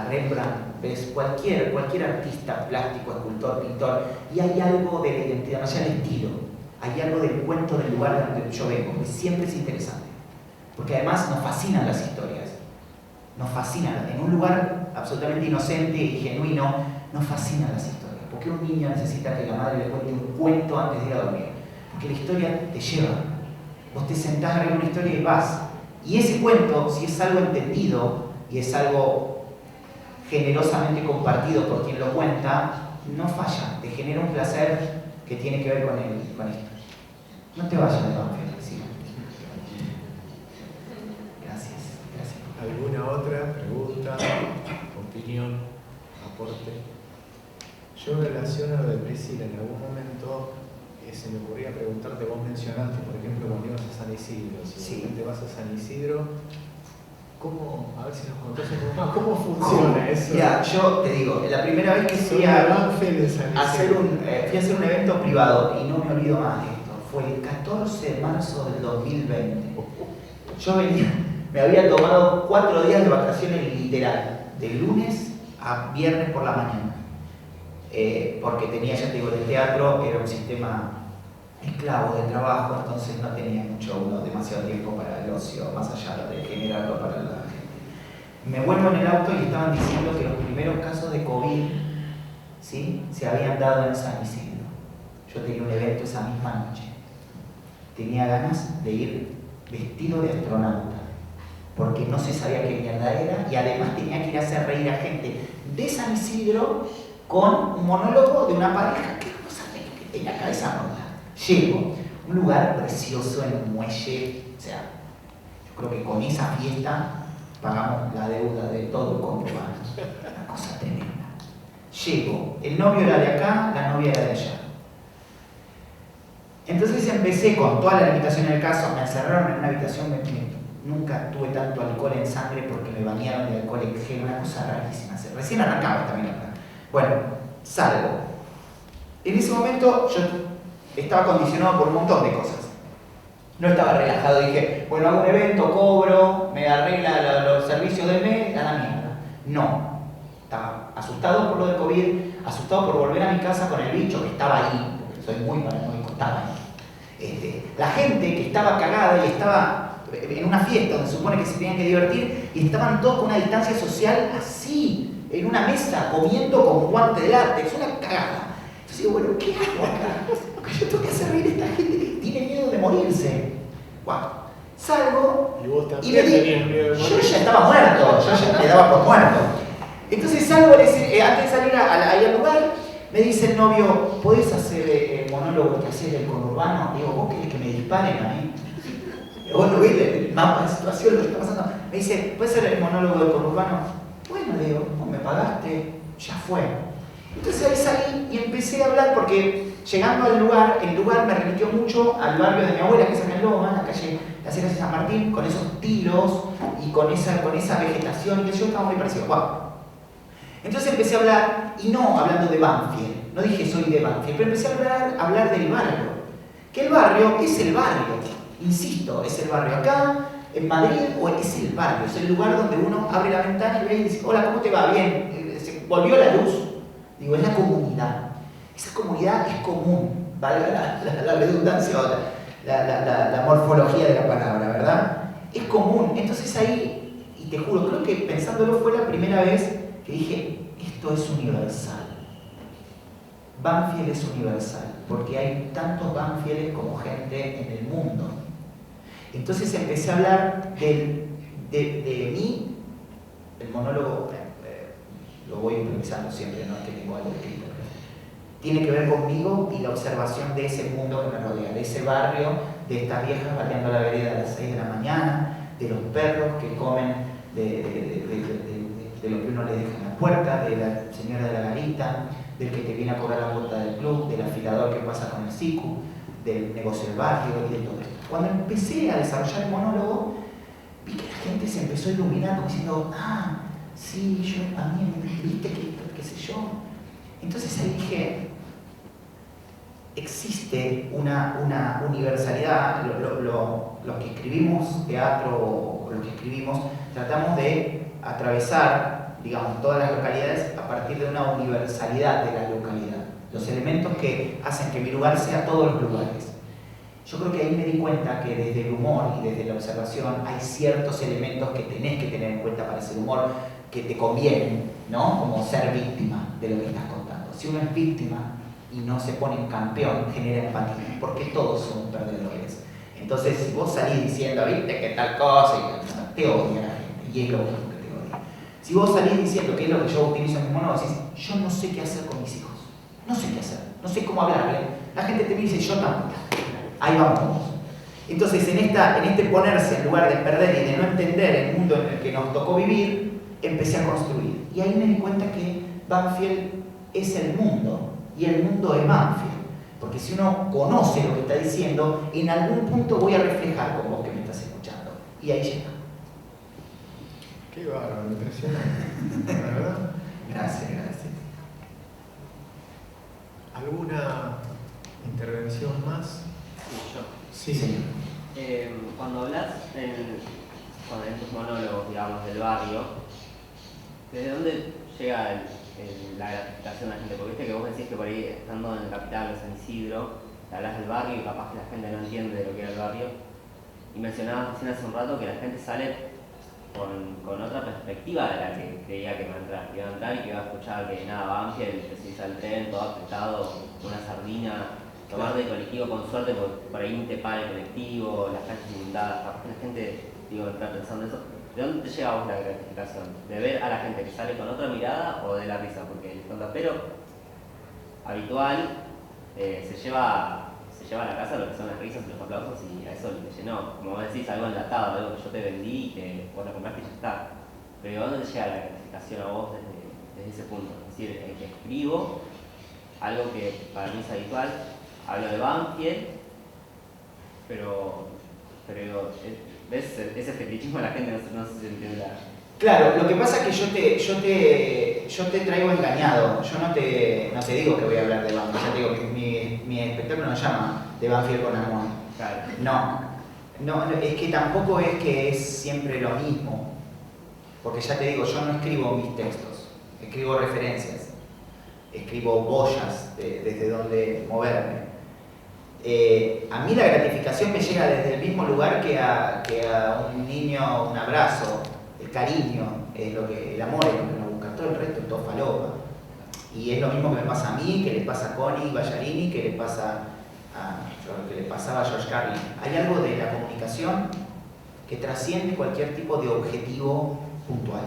[SPEAKER 2] Rembrandt, ves cualquier artista plástico, escultor, pintor, y hay algo de la identidad, más allá del estilo, hay algo del cuento del lugar donde yo vengo, que siempre es interesante, porque además nos fascinan las historias, nos fascinan, en un lugar absolutamente inocente y genuino, nos fascinan las historias. ¿Por qué un niño necesita que la madre le cuente un cuento antes de ir a dormir? Porque la historia te lleva, vos te sentás a leer una historia y vas, y ese cuento, si es algo entendido y es algo generosamente compartido por quien lo cuenta, no falla, te genera un placer que tiene que ver con esto. No te vayas de Banfield, sí. Gracias.
[SPEAKER 1] ¿Alguna otra pregunta, opinión, aporte? Yo en relación a lo de Priscila, en algún momento se me ocurría preguntarte, vos mencionaste, por ejemplo, cuando ibas a San Isidro, si te vas a San Isidro, ¿cómo, a ver si nos contás un poco más, cómo funciona eso?
[SPEAKER 2] Mira, yo te digo, la primera vez que fui a hacer un evento privado, y no me olvido más de esto, fue el 14 de marzo del 2020. Yo me había tomado 4 días de vacaciones literal, de lunes a viernes por la mañana, porque tenía, ya te digo, el teatro era un sistema esclavo de trabajo, entonces no tenía demasiado tiempo para el ocio, más allá de generarlo para la gente. Me vuelvo en el auto y estaban diciendo que los primeros casos de COVID, ¿sí?, se habían dado en San Isidro. Yo tenía un evento esa misma noche. Tenía ganas de ir vestido de astronauta, porque no se sabía qué mierda era, y además tenía que ir a hacer reír a gente de San Isidro con un monólogo de una pareja que no sabía que tenía cabeza rota. Llego, un lugar precioso en un muelle, o sea, yo creo que con esa fiesta pagamos la deuda de todo el conurbano, una cosa tremenda. Llego, el novio era de acá, la novia era de allá. Entonces empecé con toda la limitación del caso, me encerraron en una habitación, nunca tuve tanto alcohol en sangre porque me bañaron de alcohol en gel, una cosa rarísima, recién arrancaba esta milagro. Bueno, salgo. En ese momento yo estaba condicionado por un montón de cosas. No estaba relajado, dije, bueno, hago un evento, cobro, me arregla los servicios del mes, a la mierda. No, estaba asustado por lo del COVID, asustado por volver a mi casa con el bicho que estaba ahí, porque soy muy paranoico, estaba ahí. La gente que estaba cagada y estaba en una fiesta donde se supone que se tenían que divertir y estaban todos con una distancia social así, en una mesa, comiendo con guante de látex, una cagada. Entonces digo, bueno, ¿qué hago acá? Porque yo tengo que hacer reír a esta gente que tiene miedo de morirse. Wow. Salgo y le digo, yo ya estaba muerto, yo ya me daba por muerto. Entonces salgo, antes de salir ahí al lugar, me dice el novio, ¿podés hacer el monólogo que haces del conurbano? Digo, ¿vos querés que me disparen a mí? Vos no viste el mapa de situación, lo que está pasando. Me dice, ¿puedes hacer el monólogo del conurbano? Bueno, le digo, no me pagaste, ya fue. Entonces ahí salí y empecé a hablar porque llegando al lugar, el lugar me remitió mucho al barrio de mi abuela, que es acá en Loma, en la calle Las Heras de San Martín, con esos tiros y con esa vegetación, que yo estaba muy parecido. Wow. Entonces empecé a hablar, y no hablando de Banfield, no dije soy de Banfield, pero empecé a hablar del barrio. Que el barrio es el barrio, insisto, es el barrio acá, en Madrid, o es el barrio, es el lugar donde uno abre la ventana y ve y dice, hola, ¿cómo te va? Bien, se volvió la luz. Digo, es la comunidad. Esa comunidad es común, valga la redundancia o la morfología de la palabra, ¿verdad? Es común. Entonces ahí, y te juro, creo que pensándolo fue la primera vez que dije, esto es universal. Banfield es universal, porque hay tantos Banfields como gente en el mundo. Entonces empecé a hablar de mí, el monólogo, lo voy improvisando siempre, no es que tengo algo escrito. Tiene que ver conmigo y la observación de ese mundo que me rodea, de ese barrio, de estas viejas barriendo la vereda a las 6 de la mañana, de los perros que comen de lo que uno le deja en la puerta, de la señora de la garita, del que te viene a cobrar la cuota del club, del afilador que pasa con el SICU, del negocio del barrio y de todo esto. Cuando empecé a desarrollar el monólogo, vi que la gente se empezó a iluminar como diciendo, ah, sí, yo a mí, viste que qué sé yo. Entonces ahí dije, existe una universalidad. Los que escribimos teatro o los que escribimos, tratamos de atravesar, digamos, todas las localidades a partir de una universalidad de la localidad. Los elementos que hacen que mi lugar sea todos los lugares. Yo creo que ahí me di cuenta que desde el humor y desde la observación hay ciertos elementos que tenés que tener en cuenta para hacer humor que te convienen, ¿no? Como ser víctima de lo que estás contando. Si uno es víctima y no se pone en campeón, genera empatía, porque todos somos perdedores. Entonces, si vos salís diciendo, viste, que tal cosa, y te odia la gente, y es lo único que te odia. Si vos salís diciendo, que es lo que yo utilizo en mi monólogo, decís, yo no sé qué hacer con mis hijos, no sé qué hacer, no sé cómo hablarle, la gente te dice, yo tampoco. Ahí vamos todos. Entonces, en este ponerse en lugar de perder y de no entender el mundo en el que nos tocó vivir, empecé a construir. Y ahí me di cuenta que Banfield es el mundo, y el mundo es Banfield. Porque si uno conoce lo que está diciendo, en algún punto voy a reflejar con vos que me estás escuchando. Y ahí llega.
[SPEAKER 1] Qué bárbaro, impresionante, ¿verdad?
[SPEAKER 2] Gracias, gracias.
[SPEAKER 1] ¿Alguna intervención más?
[SPEAKER 5] Yo.
[SPEAKER 1] Sí.
[SPEAKER 2] Señor.
[SPEAKER 5] Cuando hablas en tus monólogos, digamos, del barrio, ¿desde dónde llega la gratificación de la gente? Porque viste que vos decís que por ahí, estando en el capital o San Isidro, te hablas del barrio y capaz que la gente no entiende de lo que era el barrio. Y mencionabas recién hace un rato que la gente sale con otra perspectiva de la que creía que iba a entrar. Que iba a entrar y que iba a escuchar que nada, Banfield, que se hizo el tren, todo apretado, una sardina, tomar del colectivo con suerte, porque por ahí no te para el colectivo, las calles inundadas. Capaz que la gente, está pensando eso. ¿De dónde te llega a vos la gratificación? ¿De ver a la gente que sale con otra mirada o de la risa? Porque el stand-upero habitual se lleva a la casa lo que son las risas y los aplausos, y a eso le llenó. Como vos decís, algo enlatado, algo que yo te vendí y que vos lo compraste y ya está. Pero ¿de dónde te llega la gratificación a vos desde ese punto? Es decir, que escribo algo que para mí es habitual, hablo de Banfield, pero ¿ves? Ese fetichismo de la gente no se entiende.
[SPEAKER 2] Claro, lo que pasa es que yo te traigo engañado. Yo no te digo que voy a hablar de Banfield. Ya te digo que mi espectáculo no se llama De Banfield con amor.
[SPEAKER 5] Claro.
[SPEAKER 2] No, es que tampoco es que es siempre lo mismo. Porque ya te digo, yo no escribo mis textos, escribo referencias, escribo boyas desde donde moverme. A mí la gratificación me llega desde el mismo lugar que a un niño, un abrazo. El cariño, el amor es lo que nos busca, todo el resto es todo falopa. Y es lo mismo que me pasa a mí, que le pasa a Connie Ballarini, que le pasaba a George Carlin. Hay algo de la comunicación que trasciende cualquier tipo de objetivo puntual.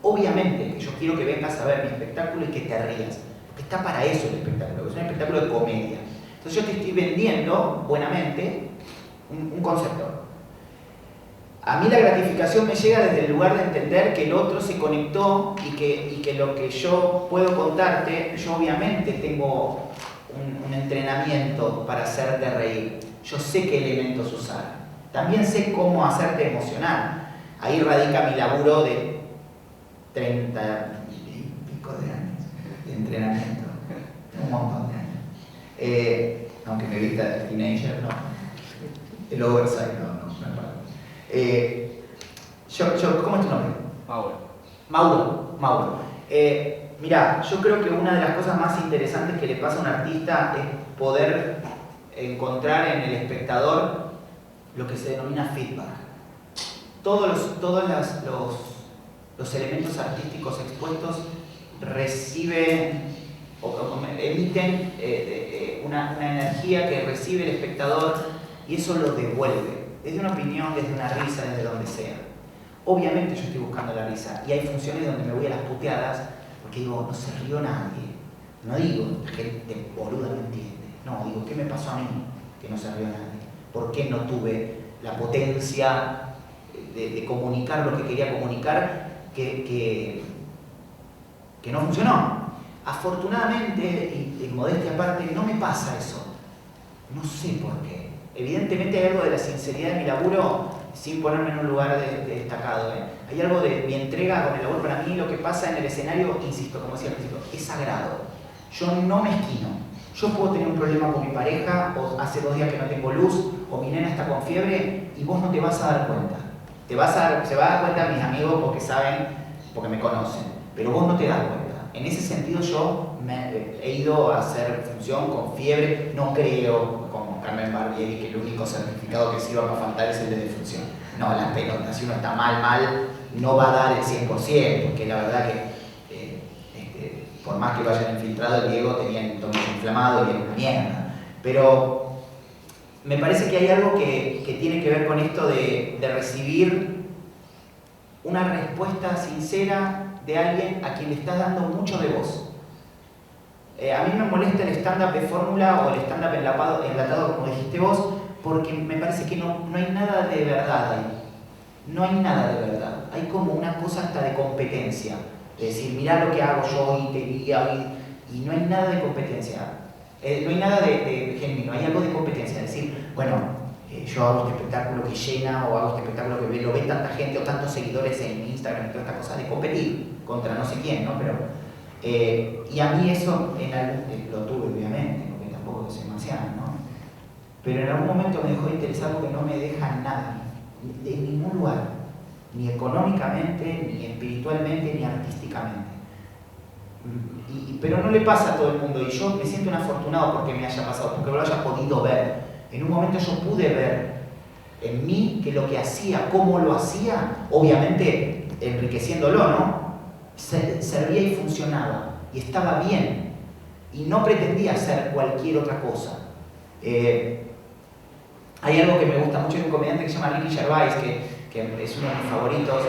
[SPEAKER 2] Obviamente que yo quiero que vengas a ver mi espectáculo y que te rías, porque está para eso el espectáculo, es un espectáculo de comedia. Entonces yo te estoy vendiendo, buenamente, un concepto. A mí la gratificación me llega desde el lugar de entender que el otro se conectó y que lo que yo puedo contarte, yo obviamente tengo un entrenamiento para hacerte reír. Yo sé qué elementos usar. También sé cómo hacerte emocionar. Ahí radica mi laburo de 30 y pico de años de entrenamiento. Un montón de años. Aunque me vista de teenager, no. El oversight, no. ¿Cómo es tu nombre? Mauro. Mirá, yo creo que una de las cosas más interesantes que le pasa a un artista es poder encontrar en el espectador lo que se denomina feedback. los elementos artísticos expuestos reciben o emiten una energía que recibe el espectador y eso lo devuelve, desde una opinión, desde una risa, desde donde sea. Obviamente yo estoy buscando la risa y hay funciones donde me voy a las puteadas porque digo, no se rió nadie. No digo, gente boluda no entiende. No, digo, ¿qué me pasó a mí que no se rió nadie? ¿Por qué no tuve la potencia de comunicar lo que quería comunicar que no funcionó? Afortunadamente, y modestia aparte, no me pasa eso. No sé por qué. Evidentemente hay algo de la sinceridad de mi laburo, sin ponerme en un lugar destacado. Hay algo de mi entrega con el laburo. Para mí lo que pasa en el escenario, insisto, como decía al principio, es sagrado. Yo no me esquino. Yo puedo tener un problema con mi pareja, o hace 2 días que no tengo luz, o mi nena está con fiebre, y vos no te vas a dar cuenta. Se va a dar cuenta mis amigos porque saben, porque me conocen, pero vos no te das cuenta. En ese sentido yo he ido a hacer función con fiebre, no creo, como Carmen Barbieri, que el único certificado que sirva para faltar es el de defunción. No, las pelotas, si uno está mal, no va a dar el 100%, porque la verdad que por más que lo hayan infiltrado, el Diego tenía el estómago inflamado y era una mierda. Pero me parece que hay algo que tiene que ver con esto de recibir una respuesta sincera de alguien a quien le estás dando mucho de vos. A mí me molesta el stand-up de fórmula o el stand-up enlatado, como dijiste vos, porque me parece que no hay nada de verdad ahí. No hay nada de verdad. Hay como una cosa hasta de competencia. De decir, mirá lo que hago yo y te guía, y no hay nada de competencia. No hay nada de genuino, hay algo de competencia. Es decir, bueno, yo hago este espectáculo que llena, o hago este espectáculo que lo ve tanta gente, o tantos seguidores en Instagram y toda esta cosa de competir contra no sé quién, ¿no? Pero, y a mí eso lo tuve, obviamente, porque tampoco soy marciano, ¿no? Pero en algún momento me dejó de interesar porque no me deja nada, de ningún lugar. Ni económicamente, ni espiritualmente, ni artísticamente. Pero no le pasa a todo el mundo, y yo me siento un afortunado porque me haya pasado, porque lo haya podido ver. En un momento yo pude ver en mí que lo que hacía, cómo lo hacía, obviamente enriqueciéndolo, ¿no? Servía y funcionaba, y estaba bien, y no pretendía hacer cualquier otra cosa. Hay algo que me gusta mucho de un comediante que se llama Ricky Gervais, que es uno de mis favoritos,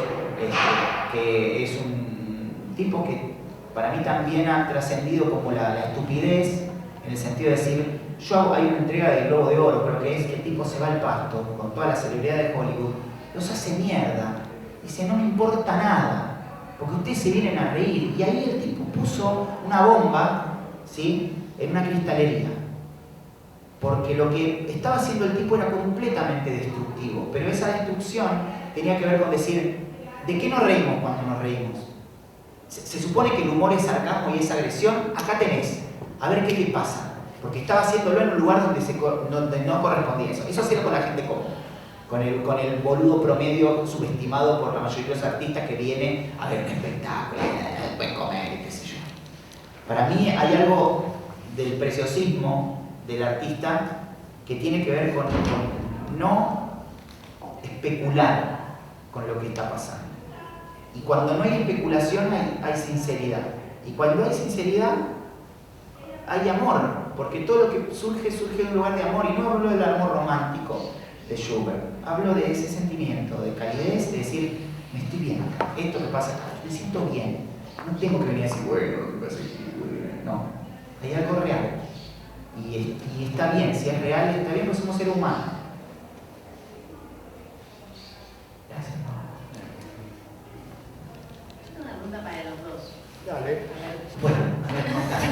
[SPEAKER 2] que es un tipo que para mí también ha trascendido como la estupidez, en el sentido de decir, hay una entrega del Globo de Oro, pero que es que el tipo se va al pasto con todas las celebridades de Hollywood, los hace mierda, dice, no me importa nada, porque ustedes se vienen a reír, y ahí el tipo puso una bomba, ¿sí?, en una cristalería. Porque lo que estaba haciendo el tipo era completamente destructivo, pero esa destrucción tenía que ver con decir, ¿de qué nos reímos cuando nos reímos? Se supone que el humor es sarcasmo y es agresión, acá tenés, a ver qué te pasa, porque estaba haciéndolo en un lugar donde no correspondía eso. Eso hacía con la gente común, con el boludo promedio subestimado por la mayoría de los artistas que viene a ver un espectáculo, buen comer, qué sé yo. Para mí hay algo del preciosismo del artista que tiene que ver con no especular con lo que está pasando. Y cuando no hay especulación hay sinceridad. Y cuando hay sinceridad hay amor, porque todo lo que surge de un lugar de amor, y no hablo del amor romántico de Schubert, hablo de ese sentimiento de calidez, de decir, me estoy bien acá, esto que pasa acá, me siento bien, no tengo que venir a decir, bueno, ¿qué pasa aquí? No, hay algo real. Y está bien, si es real, está bien, porque somos seres humanos. Gracias.
[SPEAKER 3] Tengo una pregunta para los dos.
[SPEAKER 1] Dale.
[SPEAKER 2] Bueno, a ver, contame.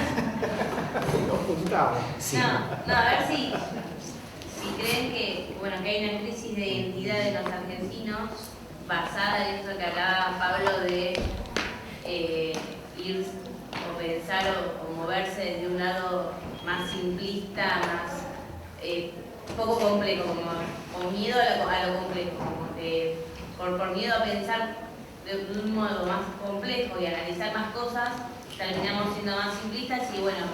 [SPEAKER 1] Nos juntamos.
[SPEAKER 2] Sí.
[SPEAKER 3] No, a ver si creen que hay una crisis de identidad de los argentinos basada en eso que hablaba Pablo de ir o pensar o moverse de un lado más simplista, más poco complejo, como con miedo a lo complejo, por miedo a pensar de un modo más complejo y analizar más cosas, terminamos siendo más simplistas y bueno,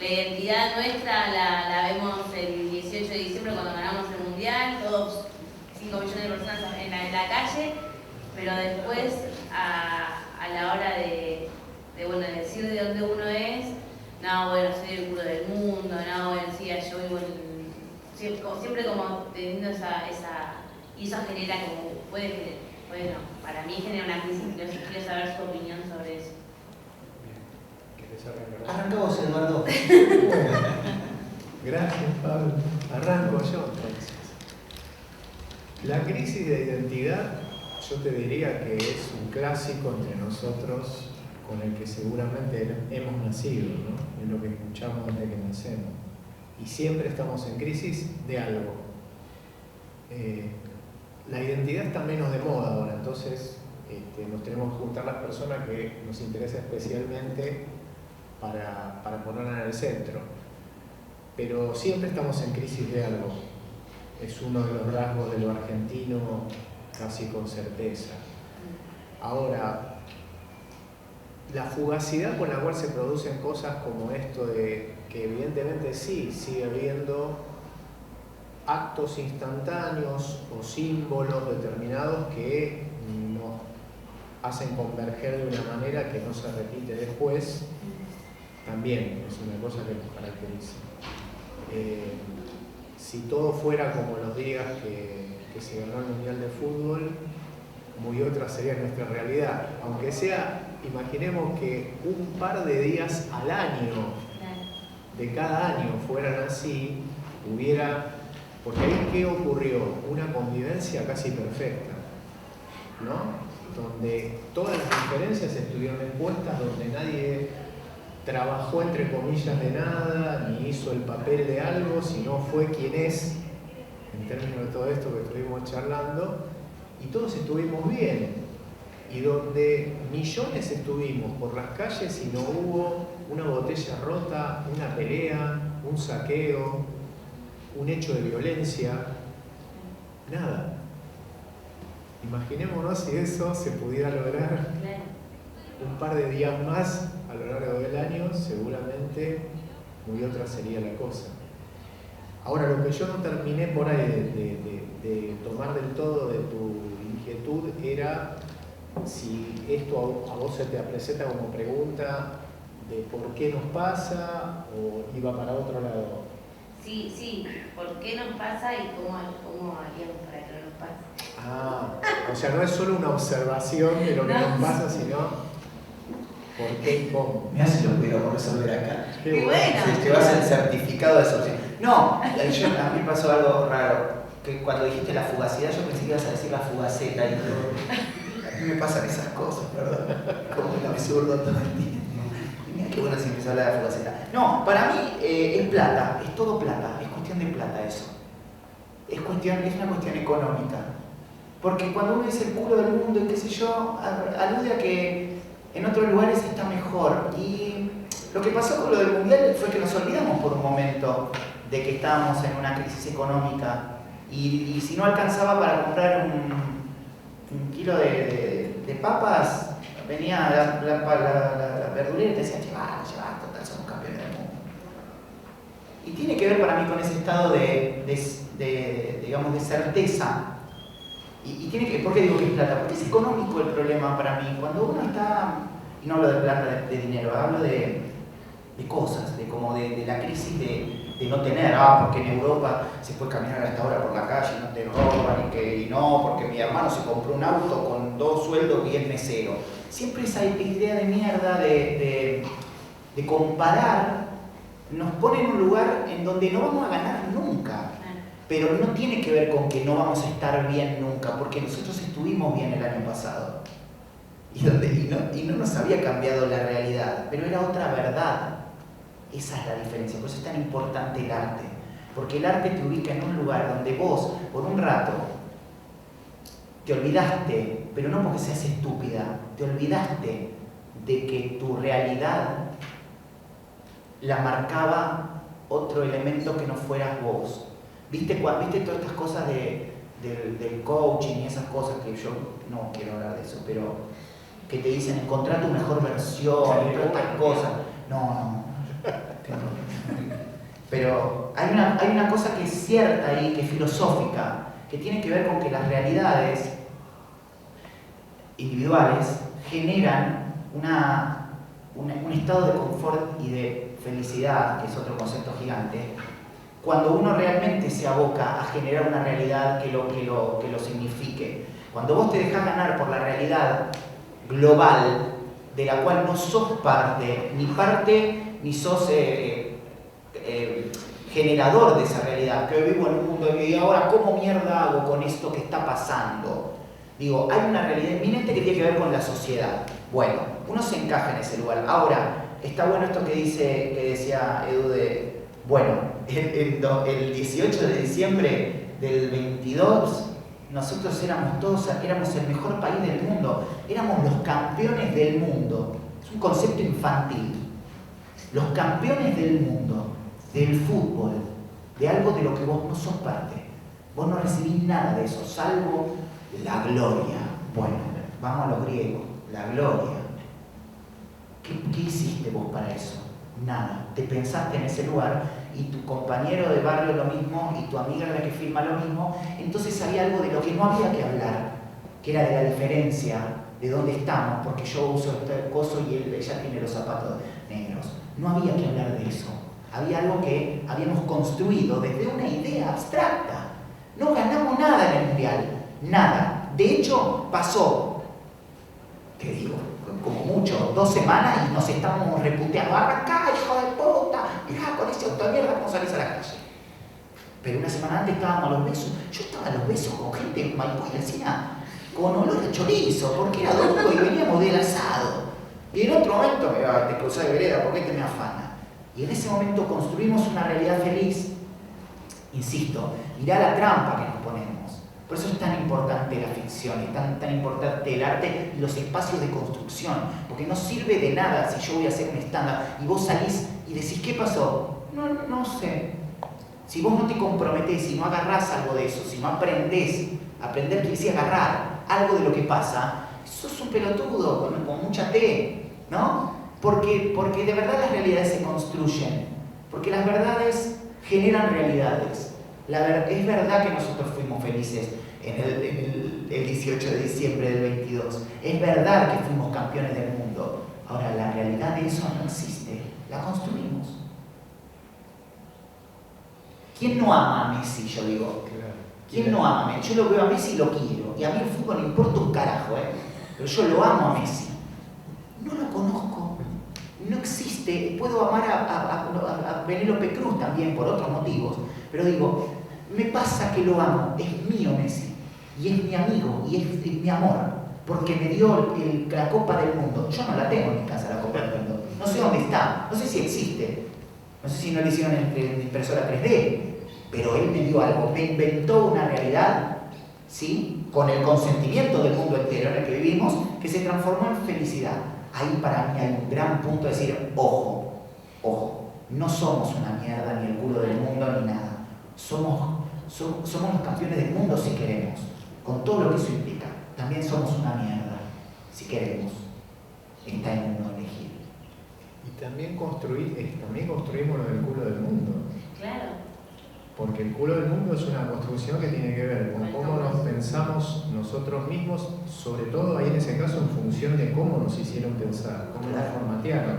[SPEAKER 3] la identidad nuestra la vemos el 18 de diciembre cuando ganamos el Mundial, todos 5 millones de personas en la calle, pero después a la hora de decir de dónde uno es, no, bueno, soy del culo del mundo, no, bueno, sí, yo vivo siempre como teniendo esa y eso genera como, bueno, para mí genera una crisis, quiero saber su opinión sobre eso.
[SPEAKER 1] ¿Querés arrancar?
[SPEAKER 2] Arranca vos, Eduardo.
[SPEAKER 1] Gracias, Pablo. Arranco yo entonces. La crisis de identidad, yo te diría que es un clásico entre nosotros con el que seguramente hemos nacido, ¿no? Es lo que escuchamos desde que nacemos. Y siempre estamos en crisis de algo. La identidad está menos de moda ahora, entonces nos tenemos que juntar las personas que nos interesa especialmente para ponerla en el centro. Pero siempre estamos en crisis de algo. Es uno de los rasgos de lo argentino casi con certeza. Ahora, la fugacidad con la cual se producen cosas como esto de que evidentemente sí, sigue habiendo actos instantáneos o símbolos determinados que nos hacen converger de una manera que no se repite después, también es una cosa que nos caracteriza. Si todo fuera como los días que se ganó el Mundial de Fútbol, muy otra sería nuestra realidad. Aunque sea, imaginemos que un par de días al año, de cada año, fueran así, porque ahí ¿qué ocurrió? Una convivencia casi perfecta, ¿no? Donde todas las diferencias estuvieron expuestas, donde nadie trabajó entre comillas de nada, ni hizo el papel de algo, sino fue quien es, en términos de todo esto que estuvimos charlando, y todos estuvimos bien, y donde millones estuvimos por las calles y no hubo una botella rota, una pelea, un saqueo, un hecho de violencia, nada. Imaginémonos si eso se pudiera lograr un par de días más a lo largo del año, seguramente muy otra sería la cosa. Ahora, lo que yo no terminé por ahí de tomar del todo de tu inquietud era si esto a vos se te presenta como pregunta de por qué nos pasa o iba para otro lado.
[SPEAKER 3] Sí, ¿por qué nos pasa y cómo haríamos para que no nos pase?
[SPEAKER 1] O sea, no es solo una observación de lo que nos pasa, sino por qué y cómo.
[SPEAKER 2] Me hace lo quiero por resolver acá.
[SPEAKER 3] ¡Qué bueno!
[SPEAKER 2] Te vas el certificado de solución. No, a mí me pasó algo raro. Que cuando dijiste la fugacidad, yo pensé que ibas a decir la fugaceta y todo. A mí me pasan esas cosas, perdón. Como que me zurdo todo el tiempo. Mira qué bueno si empezó a hablar de la fugaceta. No, para mí es plata, es todo plata, es cuestión de plata eso. Es una cuestión económica. Porque cuando uno dice el culo del mundo y qué sé yo, alude a que en otros lugares está mejor. Y lo que pasó con lo del mundial fue que nos olvidamos por un momento de que estábamos en una crisis económica. Y si no alcanzaba para comprar un kilo de papas, venía la verdulera y te decía, llevar, total, somos campeones del mundo. Y tiene que ver para mí con ese estado digamos, de certeza. Y tiene que, ¿por qué digo que es plata? Porque es económico el problema para mí. Cuando uno está, y no hablo de plata, de dinero, hablo de cosas, de la crisis de no tener, porque en Europa se puede caminar a esta hora por la calle, no te roban, y no, porque mi hermano se compró un auto con 2 sueldos y es mesero. Siempre esa idea de mierda de comparar nos pone en un lugar en donde no vamos a ganar nunca. Pero no tiene que ver con que no vamos a estar bien nunca, porque nosotros estuvimos bien el año pasado. Y no nos había cambiado la realidad, pero era otra verdad. Esa es la diferencia, por eso es tan importante el arte. Porque el arte te ubica en un lugar donde vos, por un rato, te olvidaste, pero no porque seas estúpida, te olvidaste de que tu realidad la marcaba otro elemento que no fueras vos. ¿Viste todas estas cosas del coaching y esas cosas que yo no quiero hablar de eso, pero que te dicen encontrar tu mejor versión y todas estas cosas? No. Pero hay una cosa que es cierta ahí, que es filosófica, que tiene que ver con que las realidades individuales generan un estado de confort y de felicidad, que es otro concepto gigante, cuando uno realmente se aboca a generar una realidad que lo signifique. Cuando vos te dejás ganar por la realidad global, de la cual no sos parte, ni sos generador de esa realidad, que vivo en un mundo y ahora ¿cómo mierda hago con esto que está pasando? Digo, hay una realidad inminente que tiene que ver con la sociedad. Bueno, uno se encaja en ese lugar. Ahora, está bueno esto que decía Edu de, bueno, el 18 de diciembre del 22, nosotros éramos el mejor país del mundo, éramos los campeones del mundo. Es un concepto infantil. Los campeones del mundo, del fútbol, de algo de lo que vos no sos parte. Vos no recibís nada de eso, salvo la gloria. Bueno, vamos a lo griego, la gloria. ¿Qué hiciste vos para eso? Nada. Te pensaste en ese lugar y tu compañero de barrio lo mismo y tu amiga la que firma lo mismo. Entonces había algo de lo que no había que hablar, que era de la diferencia de dónde estamos, porque yo uso este coso y ella tiene los zapatos negros. No había que hablar de eso. Había algo que habíamos construido desde una idea abstracta. No ganamos nada en el mundial. Nada. De hecho, pasó, te digo, como mucho, 2 semanas y nos estamos reputeando. ¡Arrancá, hijo de puta! Mirá, con ese auto de mierda, ¿cómo salís a la calle? Pero una semana antes estábamos a los besos. Yo estaba a los besos con gente de Maipú y Alsina, con olor a chorizo, porque era domingo y veníamos del asado. Y en otro momento, te cruzás de vereda, ¿por qué te me afana? Y en ese momento construimos una realidad feliz. Insisto, mirá la trampa que nos ponemos. Por eso es tan importante la ficción, es tan importante el arte y los espacios de construcción, porque no sirve de nada si yo voy a hacer un stand-up y vos salís y decís, ¿qué pasó? No sé. Si vos no te comprometés, si no agarrás algo de eso, si no aprender quiere decir agarrar algo de lo que pasa, sos un pelotudo con mucha T, ¿no? Porque de verdad las realidades se construyen, porque las verdades generan realidades. Es verdad que nosotros fuimos felices en el 18 de diciembre del 22. Es verdad que fuimos campeones del mundo. Ahora, la realidad de eso no existe. La construimos. ¿Quién no ama a Messi, yo digo? ¿Quién no ama a Messi? Yo lo veo a Messi y lo quiero. Y a mí el fútbol no importa un carajo, pero yo lo amo a Messi. No lo conozco. No existe. Puedo amar a Penélope Cruz también por otros motivos. Pero digo, me pasa que lo amo, es mío Messi, y es mi amigo, y es mi amor, porque me dio la Copa del Mundo. Yo no la tengo en mi casa, la Copa del Mundo. No sé dónde está, no sé si existe, no sé si no le hicieron en impresora 3D, pero él me dio algo, me inventó una realidad, ¿sí? Con el consentimiento del mundo entero en el que vivimos, que se transformó en felicidad. Ahí para mí hay un gran punto de decir, ojo, no somos una mierda, ni el culo del mundo, ni nada. Somos los campeones del mundo si queremos, con todo lo que eso implica. También somos una mierda, si queremos. Está en uno elegir.
[SPEAKER 1] Y también construimos lo del culo del mundo.
[SPEAKER 3] Claro.
[SPEAKER 1] Porque el culo del mundo es una construcción que tiene que ver con cómo nos pensamos nosotros mismos, sobre todo ahí en ese caso en función de cómo nos hicieron pensar, cómo nos formatearon.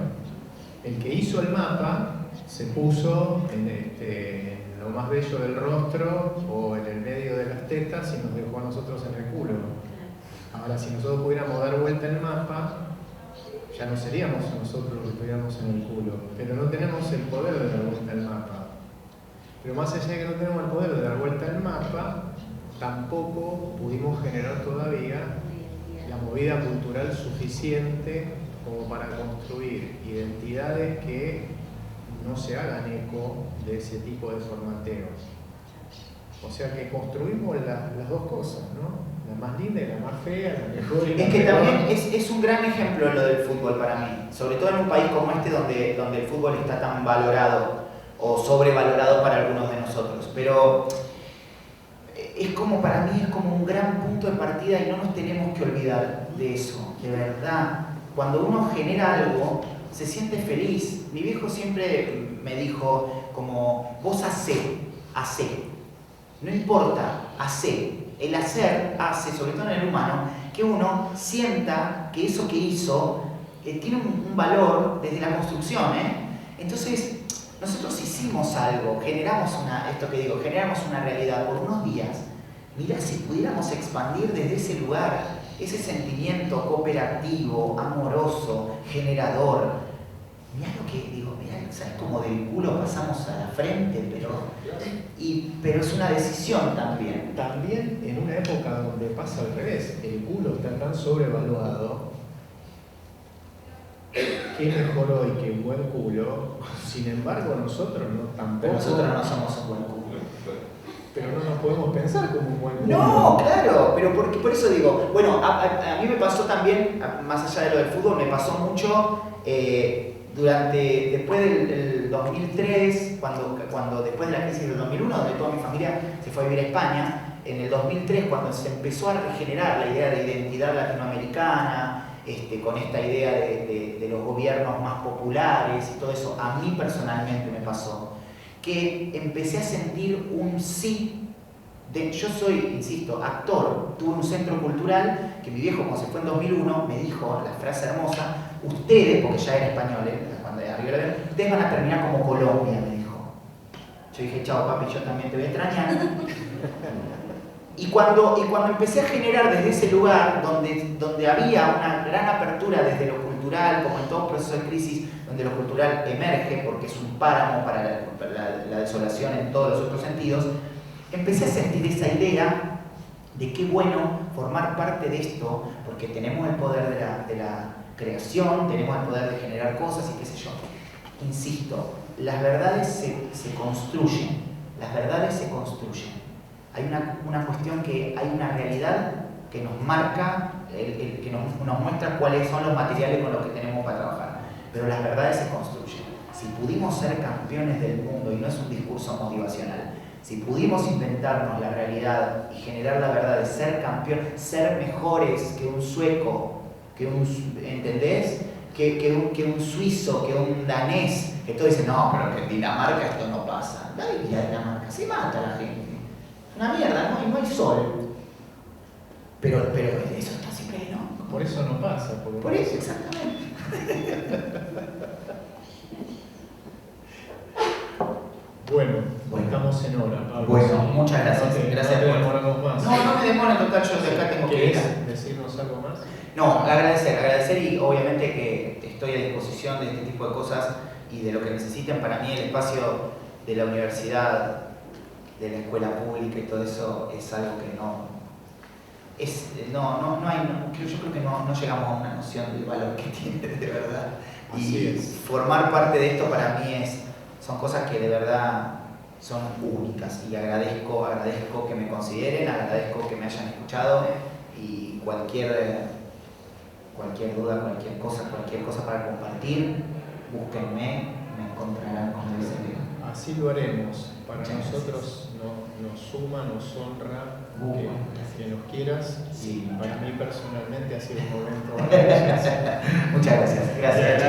[SPEAKER 1] El que hizo el mapa se puso en lo más bello del rostro o en el medio de las tetas y nos dejó a nosotros en el culo. Ahora, si nosotros pudiéramos dar vuelta el mapa, ya no seríamos nosotros los que estuviéramos en el culo, pero no tenemos el poder de dar vuelta al mapa. Pero más allá de que no tenemos el poder de dar vuelta al mapa, tampoco pudimos generar todavía la movida cultural suficiente como para construir identidades que no se hagan eco de ese tipo de formateos. O sea que construimos las dos cosas, ¿no? La más linda y la más fea, la mejor y la
[SPEAKER 2] Es que
[SPEAKER 1] peor.
[SPEAKER 2] también es un gran ejemplo lo del fútbol para mí, sobre todo en un país como este donde el fútbol está tan valorado o sobrevalorado para algunos de nosotros. Pero es como, para mí es como un gran punto de partida y no nos tenemos que olvidar de eso, de verdad. Cuando uno genera algo, se siente feliz. Mi viejo siempre me dijo como, vos hacé. No importa hace. El hacer hace, sobre todo en el humano, que uno sienta que eso que hizo tiene un valor desde la construcción. Entonces, nosotros hicimos algo, generamos una realidad por unos días. Mirá si pudiéramos expandir desde ese lugar, ese sentimiento cooperativo, amoroso, generador. Mirá lo que digo, mirá, ¿sabes cómo del culo pasamos a la frente? Pero es una decisión también.
[SPEAKER 1] También en una época donde pasa al revés, el culo está tan sobrevaluado, que mejor hoy que un buen culo. Sin embargo, nosotros no tampoco.
[SPEAKER 2] Pero nosotros no somos un buen culo.
[SPEAKER 1] Pero no nos podemos pensar como un buen culo.
[SPEAKER 2] No, claro, pero por eso digo, bueno, a mí me pasó también, más allá de lo del fútbol, me pasó mucho después del 2003, cuando después de la crisis del 2001, donde toda mi familia se fue a vivir a España, en el 2003, cuando se empezó a regenerar la idea de identidad latinoamericana, con esta idea de los gobiernos más populares y todo eso, a mí personalmente me pasó que empecé a sentir un sí. Yo soy, insisto, actor, tuve un centro cultural que mi viejo, cuando se fue en 2001, me dijo la frase hermosa: ustedes, porque ya era español, cuando arriba la ven, ustedes van a terminar como Colombia, me dijo. Yo dije, chao papi, yo también te voy a extrañar. Y cuando empecé a generar desde ese lugar, donde había una gran apertura desde lo cultural, como en todo proceso de crisis, donde lo cultural emerge porque es un páramo para la desolación en todos los otros sentidos, empecé a sentir esa idea de qué bueno formar parte de esto, porque tenemos el poder de la creación, tenemos el poder de generar cosas y qué sé yo. Insisto, las verdades se construyen, las verdades se construyen. Hay una cuestión que hay una realidad que nos marca, que nos muestra cuáles son los materiales con los que tenemos para trabajar. Pero las verdades se construyen. Si pudimos ser campeones del mundo, y no es un discurso motivacional, si pudimos inventarnos la realidad y generar la verdad de ser campeón, ser mejores que un sueco, ¿entendés? Que un suizo, que un danés, que todos dicen, no, pero que en Dinamarca esto no pasa. Nadie vive en Dinamarca, se mata la gente. Una mierda, no hay sol. Pero eso está siempre, ¿no?
[SPEAKER 1] Por eso no pasa.
[SPEAKER 2] Por eso, exactamente.
[SPEAKER 1] Bueno, estamos en hora, Pablo.
[SPEAKER 2] Bueno, muchas gracias.
[SPEAKER 1] No te demoramos más.
[SPEAKER 2] No me demora en total, yo de acá tengo que ir.
[SPEAKER 1] ¿Quieres decirnos algo más?
[SPEAKER 2] No, agradecer y obviamente que estoy a disposición de este tipo de cosas y de lo que necesiten. Para mí el espacio de la universidad, de la escuela pública y todo eso es algo que yo creo que no llegamos a una noción del valor que tiene de verdad.
[SPEAKER 1] Así
[SPEAKER 2] Y
[SPEAKER 1] es.
[SPEAKER 2] formar parte de esto para mí son cosas que de verdad son únicas y agradezco que me consideren, agradezco que me hayan escuchado y cualquier duda, cualquier cosa para compartir, búsquenme, me encontrarán con el cerebro.
[SPEAKER 1] Así lo haremos. Para nosotros nos suma, nos honra que nos quieras.
[SPEAKER 2] Sí.
[SPEAKER 1] Para mí personalmente ha sido un momento maravilloso.
[SPEAKER 2] Muchas gracias. Gracias.